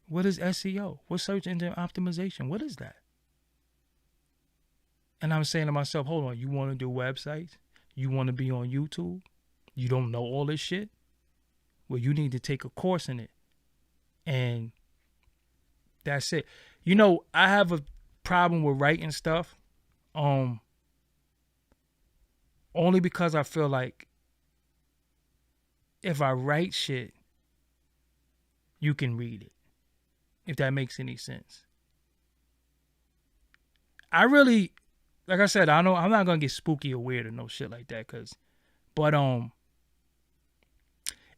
[SPEAKER 1] What is SEO? What search engine optimization? What is that? And I'm saying to myself, hold on, you want to do websites? You want to be on YouTube? You don't know all this shit? Well, you need to take a course in it and That's it. You know, I have a problem with writing stuff. Um, Only because I feel like if I write shit, you can read it. If that makes any sense. I really, like I said, I know I'm not gonna get spooky or weird or no shit like that, but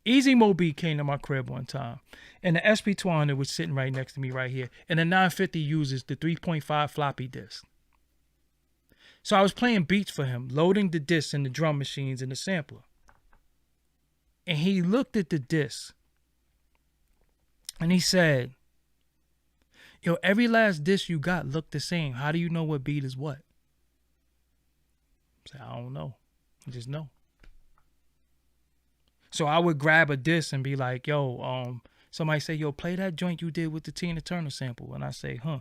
[SPEAKER 1] Easy Mo B came to my crib one time, and the SP200 was sitting right next to me right here, and the 950 uses the 3.5 floppy disk. So I was playing beats for him, loading the discs in the drum machines and the sampler. And he looked at the disc and he said, yo, every last disc you got looked the same. How do you know what beat is what? I said, I don't know. I just know. So I would grab a disc and be like, yo, somebody say, yo, play that joint you did with the Tina Turner sample. And I say, huh,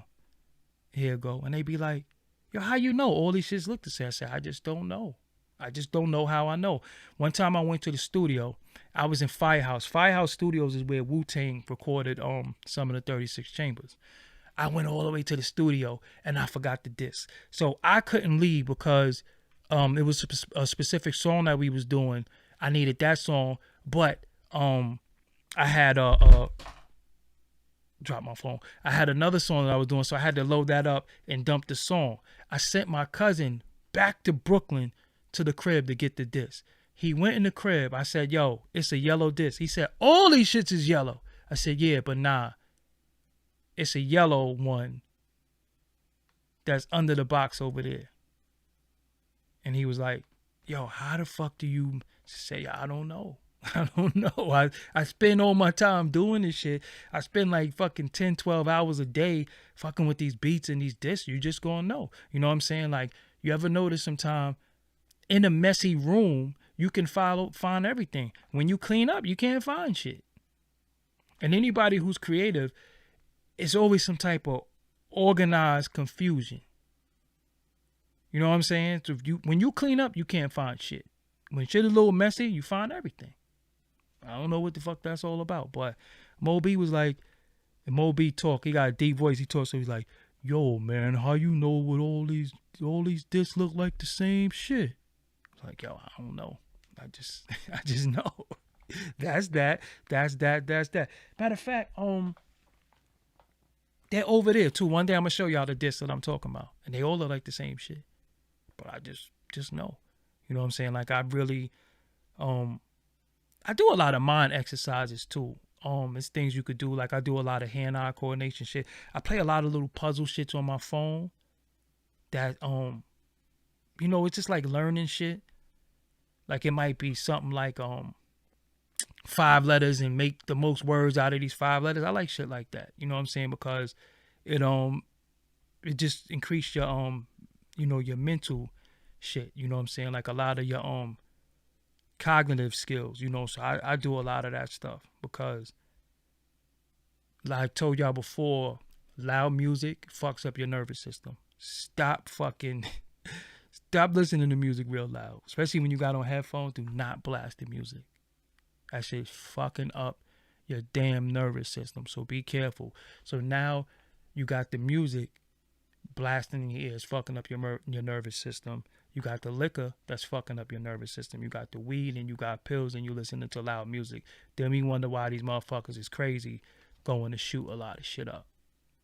[SPEAKER 1] here it go. And they be like, yo, how you know? All these shits look the same. I said, I just don't know. I just don't know how I know. One time I went to the studio. I was in Firehouse. Firehouse Studios is where Wu-Tang recorded some of the 36 Chambers. I went all the way to the studio and I forgot the disc. So I couldn't leave because it was a specific song that we was doing. I needed that song, but I had drop my phone. I had another song that I was doing, so I had to load that up and dump the song. I sent my cousin back to Brooklyn to the crib to get the disc. He went in the crib. I said, yo, it's a yellow disc. He said, all these shits is yellow. I said, yeah, but nah. It's a yellow one that's under the box over there. And he was like, yo, how the fuck do you say, I don't know. I don't know. I spend all my time doing this shit. I spend like fucking 10, 12 hours a day fucking with these beats and these discs. You just gonna know. You know what I'm saying? Like, you ever notice sometime in a messy room, you can find everything. When you clean up, you can't find shit. And anybody who's creative, it's always some type of organized confusion. You know what I'm saying? So when you clean up, you can't find shit. When shit is a little messy, you find everything. I don't know what the fuck that's all about. But Moby was like, and Moby talk, he got a deep voice, he talks, so he's like, yo, man, how you know what all these discs look like the same shit? I was like, yo, I don't know. I just know. That's that. Matter of fact, they're over there too. One day I'm gonna show y'all the discs that I'm talking about. And they all look like the same shit. But I just know. You know what I'm saying? Like, I really I do a lot of mind exercises too. It's things you could do. Like, I do a lot of hand-eye coordination shit. I play a lot of little puzzle shits on my phone that you know, it's just like learning shit. Like, it might be something like 5 letters and make the most words out of these 5 letters. I like shit like that. You know what I'm saying? Because it just increase your you know, your mental shit. You know what I'm saying? Like, a lot of your cognitive skills, you know. So I do a lot of that stuff because, like I told y'all before, loud music fucks up your nervous system. Stop listening to music real loud, especially when you got on headphones. Do not blast the music. That shit's fucking up your damn nervous system. So be careful. So now you got the music blasting in your ears, fucking up your nervous system. You got the liquor that's fucking up your nervous system. You got the weed and you got pills and you listening to loud music. Then we wonder why these motherfuckers is crazy going to shoot a lot of shit up.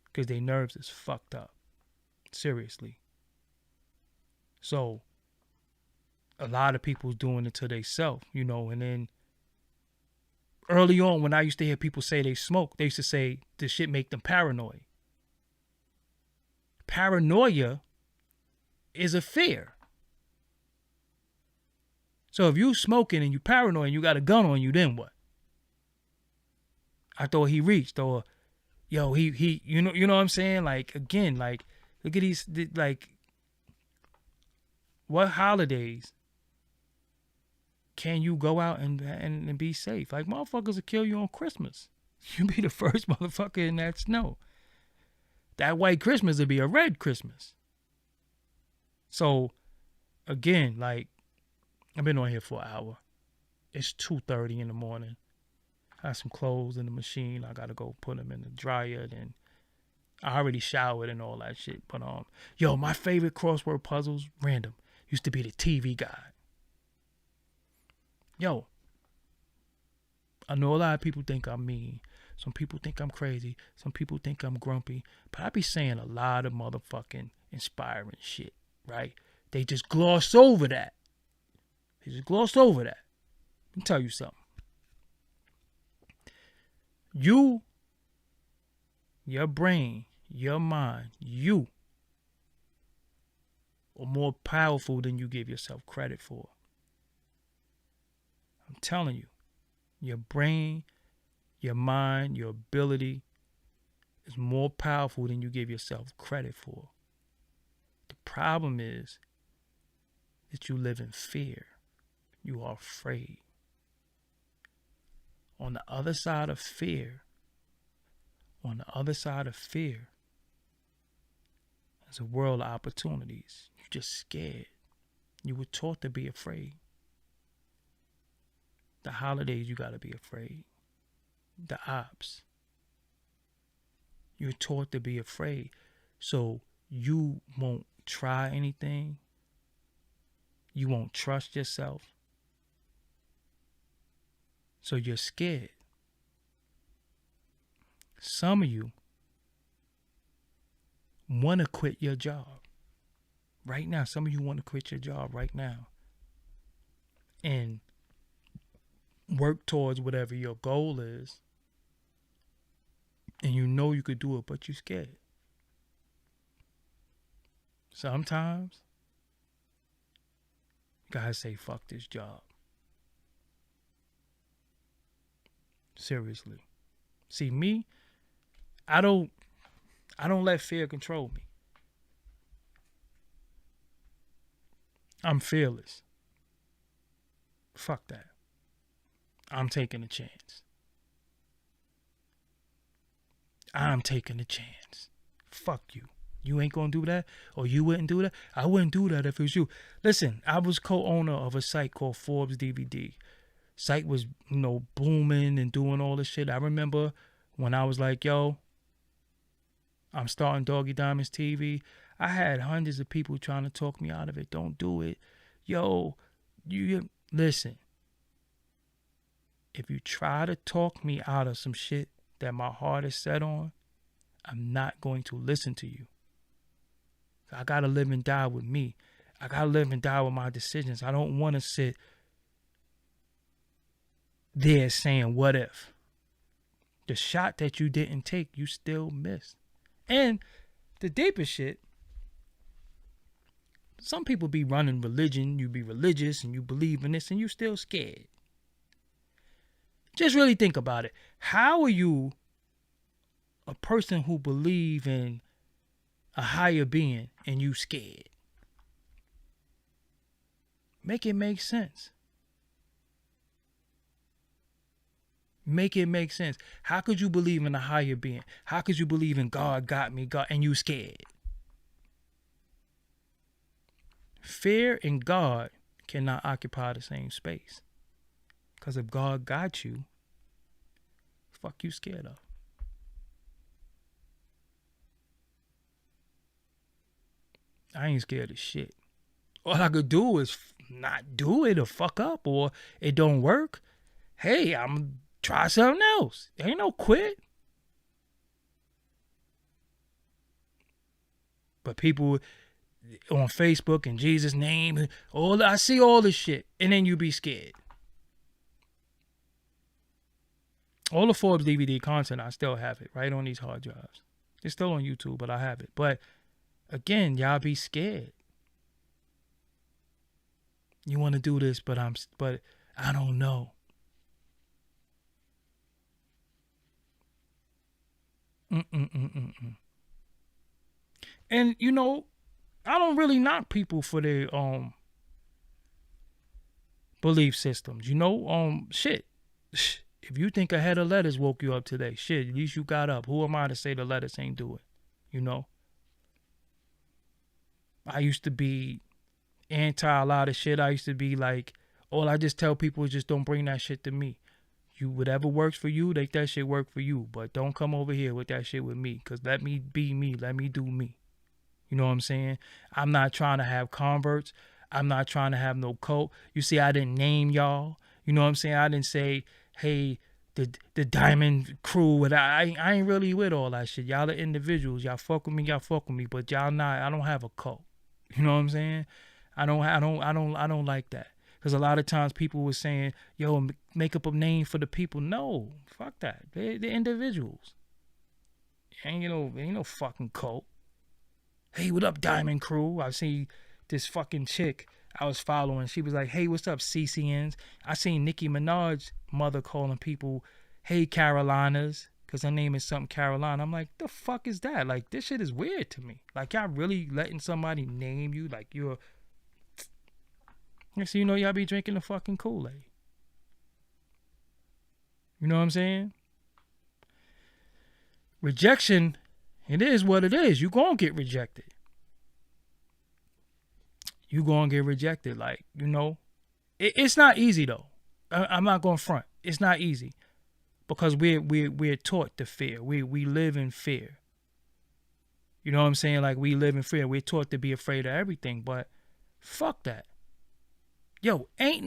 [SPEAKER 1] Because their nerves is fucked up. Seriously. So a lot of people's doing it to themselves, you know. And then early on, when I used to hear people say they smoke, they used to say this shit make them paranoid. Paranoia is a fear. So if you smoking and you paranoid and you got a gun on you, then what? I thought he reached, or yo, he you know what I'm saying? Like, again, like, look at these, like, what holidays can you go out and be safe? Like, motherfuckers will kill you on Christmas. You be the first motherfucker in that snow. That white Christmas will be a red Christmas. So, again, like, I've been on here for an hour. It's 2:30 in the morning. I have some clothes in the machine. I got to go put them in the dryer. Then I already showered and all that shit. But yo, my favorite crossword puzzles, random, used to be the TV guide. Yo, I know a lot of people think I'm mean. Some people think I'm crazy. Some people think I'm grumpy. But I be saying a lot of motherfucking inspiring shit, right? They just gloss over that. Let me tell you something. Your brain, your mind, you are more powerful than you give yourself credit for. I'm telling you, your brain, your mind, your ability is more powerful than you give yourself credit for. The problem is that you live in fear. You are afraid. On the other side of fear, there's a world of opportunities. You're just scared. You were taught to be afraid. The holidays, you gotta be afraid. The ops. You're taught to be afraid. So you won't try anything. You won't trust yourself. So you're scared. Some of you want to quit your job right now. Some of you want to quit your job right now and work towards whatever your goal is. And you know you could do it, but you're scared. Sometimes you gotta say, fuck this job. Seriously. See, me, I don't let fear control me. I'm fearless. Fuck that. I'm taking a chance. Fuck you. You ain't gonna do that? Or you wouldn't do that? I wouldn't do that if it was you. Listen, I was co-owner of a site called Forbes DVD. Site was, booming and doing all this shit. I remember when I was like, yo, I'm starting Doggie Diamonds TV. I had hundreds of people trying to talk me out of it. Don't do it. Yo, you listen. If you try to talk me out of some shit that my heart is set on, I'm not going to listen to you. I got to live and die with me. I got to live and die with my decisions. I don't want to sit there saying, what if? The shot that you didn't take, you still missed. And the deepest shit, some people be running religion, you be religious and you believe in this and you still scared. Just really think about it. How are you a person who believe in a higher being and you scared? Make it make sense. Make it make sense. How could you believe in a higher being? How could you believe in God got me, God, and you scared? Fear and God cannot occupy the same space. Because if God got you, fuck you scared of? I ain't scared of shit. All I could do is not do it or fuck up or it don't work. Hey, I'm try something else. Ain't no quit. But people on Facebook in Jesus' name, I see all this shit, and then you be scared. All the Forbes DVD content, I still have it right on these hard drives. It's still on YouTube, but I have it. But again, y'all be scared. You want to do this, but I don't know. And I don't really knock people for their belief systems. Shit. If you think a head of lettuce woke you up today, shit, at least you got up. Who am I to say the lettuce ain't do it? I used to be anti a lot of shit. I used to be like, all I just tell people is just don't bring that shit to me. You whatever works for you, make that shit work for you. But don't come over here with that shit with me. Cause let me be me. Let me do me. You know what I'm saying? I'm not trying to have converts. I'm not trying to have no cult. You see, I didn't name y'all. You know what I'm saying? I didn't say, hey, the Diamond Crew. And I ain't really with all that shit. Y'all are individuals. Y'all fuck with me. But y'all not. I don't have a cult. You know what I'm saying? I don't like that. Because a lot of times people were saying, yo, make up a name for the people. No, fuck that. They're individuals. Ain't no fucking cult. Hey, what up, Diamond Crew? I see this fucking chick I was following. She was like, hey, what's up, CCNs? I seen Nicki Minaj's mother calling people, hey, Carolinas, because her name is something Carolina. I'm like, the fuck is that? Like, this shit is weird to me. Like, y'all really letting somebody name you like you're... Next thing you know, y'all be drinking the fucking Kool-Aid. You know what I'm saying? Rejection, it is what it is. You gonna get rejected. You gonna get rejected. Like, you know, it's not easy though. I'm not gonna front. It's not easy because we're taught to fear. We live in fear. You know what I'm saying? Like, we live in fear. We're taught to be afraid of everything. But fuck that. Yo, let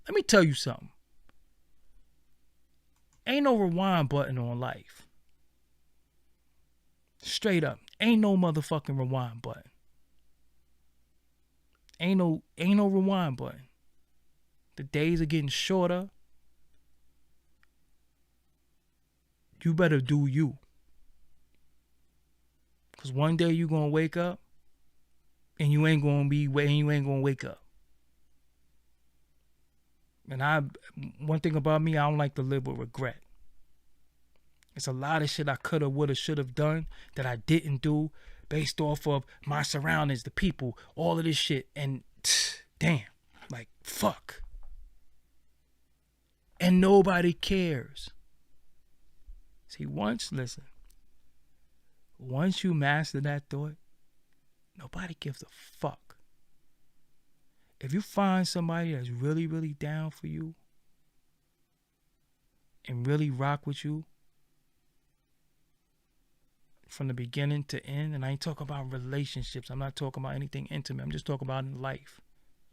[SPEAKER 1] me tell you something. Ain't no rewind button on life. Straight up. Ain't no motherfucking rewind button. Ain't no rewind button. The days are getting shorter. You better do you. Cause one day you gonna wake up and you ain't gonna wake up. And one thing about me, I don't like to live with regret. It's a lot of shit I coulda, woulda, shoulda done that I didn't do based off of my surroundings, the people, all of this shit. And damn, like, fuck. And nobody cares. See, once you master that thought, nobody gives a fuck. If you find somebody that's really, really down for you and really rock with you from the beginning to end, and I ain't talking about relationships, I'm not talking about anything intimate, I'm just talking about in life.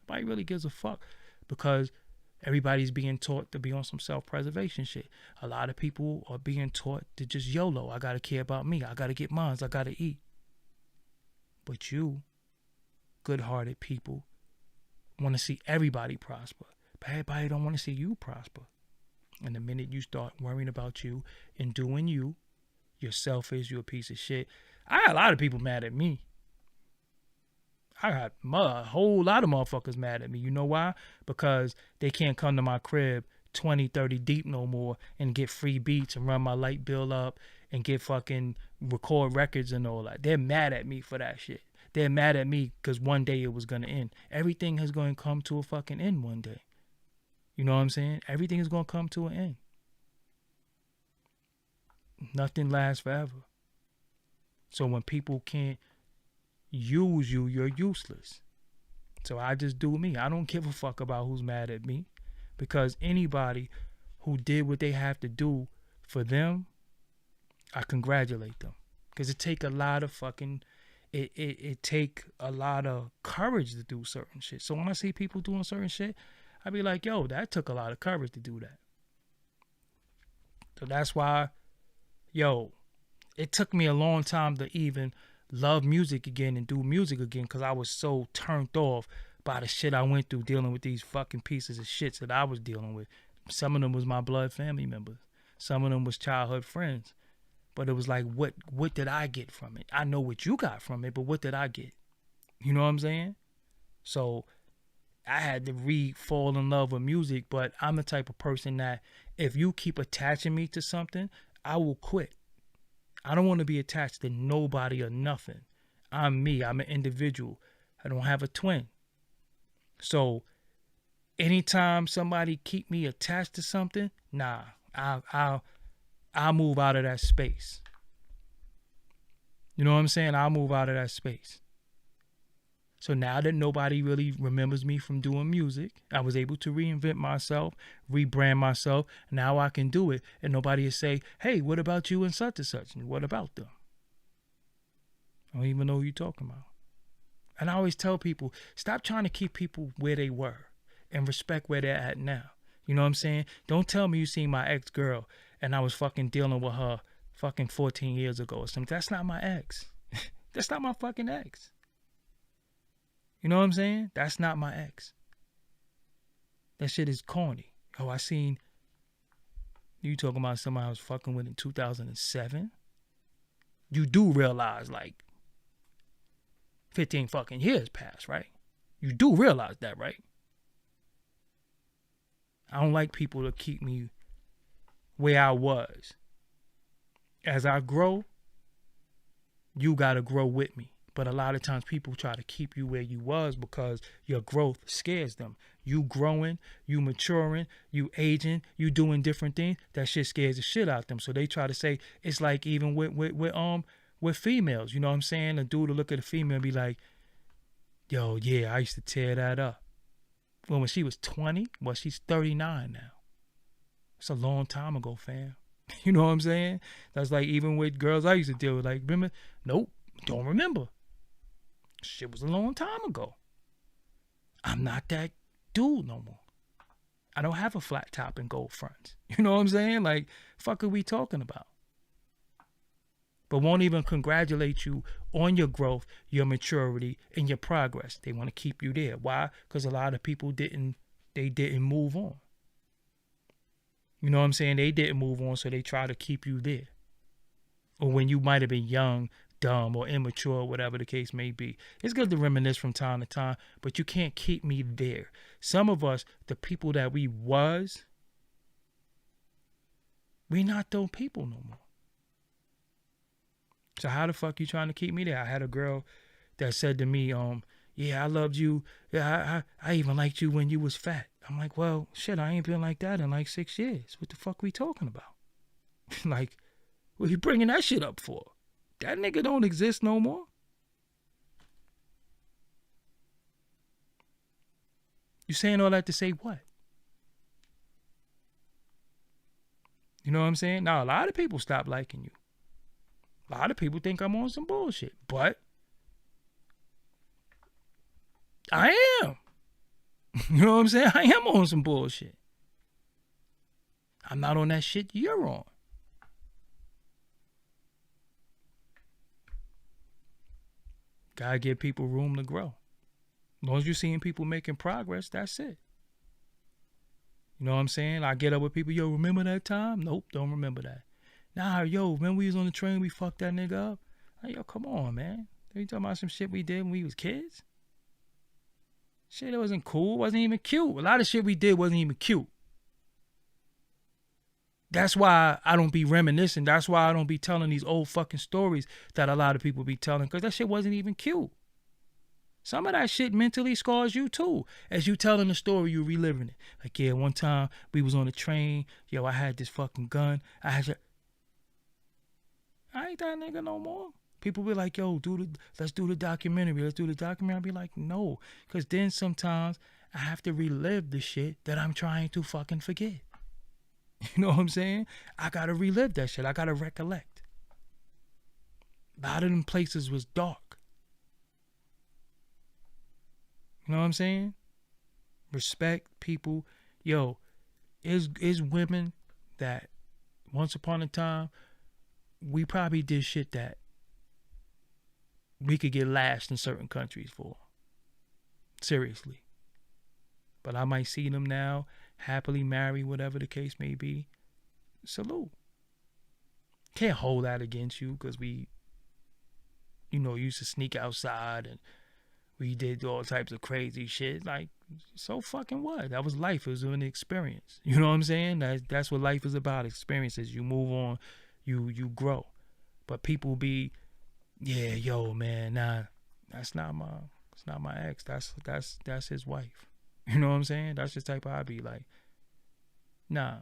[SPEAKER 1] Nobody really gives a fuck because everybody's being taught to be on some self-preservation shit. A lot of people are being taught to just YOLO. I gotta care about me. I gotta get mines. I gotta eat. But you, good-hearted people, want to see everybody prosper, but everybody don't want to see you prosper. And the minute you start worrying about you and doing you, you're selfish, you're a piece of shit. I got a lot of people mad at me. I got a whole lot of motherfuckers mad at me. You know why? Because they can't come to my crib 20, 30 deep no more and get free beats and run my light bill up and get fucking record records and all that. They're mad at me for that shit. They're mad at me because one day it was going to end. Everything is going to come to a fucking end one day. You know what I'm saying? Everything is going to come to an end. Nothing lasts forever. So when people can't use you, you're useless. So I just do me. I don't give a fuck about who's mad at me, because anybody who did what they have to do for them, I congratulate them. Because it take a lot of fucking... It take a lot of courage to do certain shit. So when I see people doing certain shit, I be like, yo, that took a lot of courage to do that. So that's why, yo, it took me a long time to even love music again and do music again, because I was so turned off by the shit I went through dealing with these fucking pieces of shit that I was dealing with. Some of them was my blood family members. Some of them was childhood friends. But it was like, what did I get from it? I know what you got from it, but what did I get? You know what I'm saying? So I had to fall in love with music, but I'm the type of person that if you keep attaching me to something, I will quit. I don't want to be attached to nobody or nothing. I'm me. I'm an individual. I don't have a twin. So anytime somebody keep me attached to something, nah, I'll move out of that space. You know what I'm saying? I'll move out of that space. So now that nobody really remembers me from doing music, I was able to reinvent myself, rebrand myself. Now I can do it. And nobody will say, hey, what about you and such and such? And what about them? I don't even know who you're talking about. And I always tell people, stop trying to keep people where they were and respect where they're at now. You know what I'm saying? Don't tell me you seen my ex-girl and I was fucking dealing with her fucking 14 years ago or something. That's not my ex. That's not my fucking ex. You know what I'm saying? That's not my ex. That shit is corny. Oh, I seen you talking about somebody I was fucking with in 2007. You do realize like 15 fucking years passed, right? You do realize that, right? I don't like people to keep me where I was. As I grow, you got to grow with me. But a lot of times people try to keep you where you was because your growth scares them. You growing, you maturing, you aging, you doing different things. That shit scares the shit out them. So they try to say, it's like even with females, you know what I'm saying? A dude will look at a female and be like, yo, yeah, I used to tear that up. Well, when she was 20, well, she's 39 now. It's a long time ago, fam. You know what I'm saying? That's like even with girls I used to deal with. Like, remember? Nope, don't remember. Shit was a long time ago. I'm not that dude no more. I don't have a flat top and gold fronts. You know what I'm saying? Like, fuck are we talking about? But won't even congratulate you on your growth, your maturity, and your progress. They want to keep you there. Why? Because a lot of people didn't move on. You know what I'm saying? They didn't move on, so they try to keep you there. Or when you might have been young, dumb, or immature, whatever the case may be. It's good to reminisce from time to time, but you can't keep me there. Some of us, the people that we was, we not those people no more. So how the fuck you trying to keep me there? I had a girl that said to me, yeah, I loved you. Yeah, I even liked you when you was fat. I'm like, well, shit, I ain't been like that in like 6 years. What the fuck we talking about? Like, what you bringing that shit up for? That nigga don't exist no more. You saying all that to say what? You know what I'm saying? Now, a lot of people stop liking you. A lot of people think I'm on some bullshit, but I am. You know what I'm saying? I am on some bullshit. I'm not on that shit you're on. Gotta give people room to grow. As long as you're seeing people making progress, that's it. You know what I'm saying? I get up with people, yo, remember that time? Nope, don't remember that. Nah, yo, remember we was on the train, we fucked that nigga up? Like, yo, come on, man. Are you talking about some shit we did when we was kids? Shit, it wasn't cool, wasn't even cute. A lot of shit we did wasn't even cute. That's why I don't be reminiscing. That's why I don't be telling these old fucking stories that a lot of people be telling, because that shit wasn't even cute. Some of that shit mentally scars you too. As you telling the story, you reliving it. Like, yeah, one time we was on a train. Yo, I had this fucking gun. I ain't that nigga no more. People be like, yo, let's do the documentary. Let's do the documentary. I'll be like, no. Because then sometimes I have to relive the shit that I'm trying to fucking forget. You know what I'm saying? I got to relive that shit. I got to recollect. A lot of them places was dark. You know what I'm saying? Respect people. Yo, is women that once upon a time, we probably did shit that we could get lashed in certain countries for. Seriously. But I might see them now, happily married, whatever the case may be. Salute. Can't hold that against you because we, used to sneak outside and we did all types of crazy shit. Like, so fucking what? That was life. It was an experience. You know what I'm saying? That's what life is about. Experiences. You move on. You grow. But people be, yeah, yo, man, nah, that's not my ex. That's his wife. You know what I'm saying? That's the type of I be like, nah,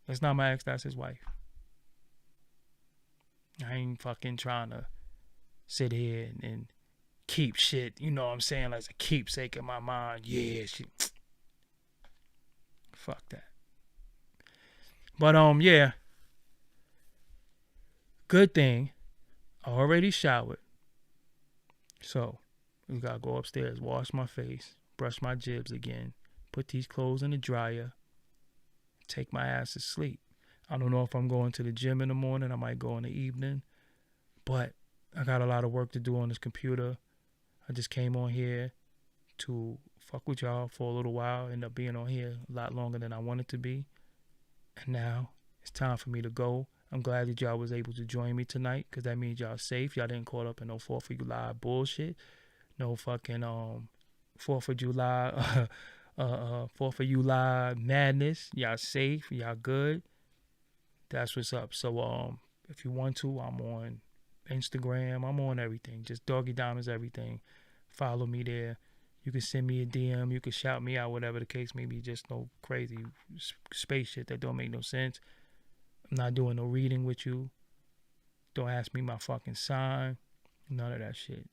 [SPEAKER 1] that's not my ex, that's his wife. I ain't fucking trying to sit here and keep shit, you know what I'm saying, as a keepsake in my mind. Yeah, shit. Fuck that. But yeah. Good thing. I already showered. So we gotta go upstairs, wash my face, brush my jibs again, put these clothes in the dryer, take my ass to sleep. I don't know if I'm going to the gym in the morning. I might go in the evening. But I got a lot of work to do on this computer. I just came on here to fuck with y'all for a little while. End up being on here a lot longer than I wanted to be. And now it's time for me to go. I'm glad that y'all was able to join me tonight, because that means y'all safe. Y'all didn't caught up in no 4th of July bullshit. No fucking 4th of July 4th of July madness. Y'all safe. Y'all good. That's what's up. So if you want to, I'm on Instagram. I'm on everything. Just Doggie Diamonds everything. Follow me there. You can send me a DM. You can shout me out, whatever the case may be. Just no crazy space shit that don't make no sense. I'm not doing no reading with you. Don't ask me my fucking sign. None of that shit.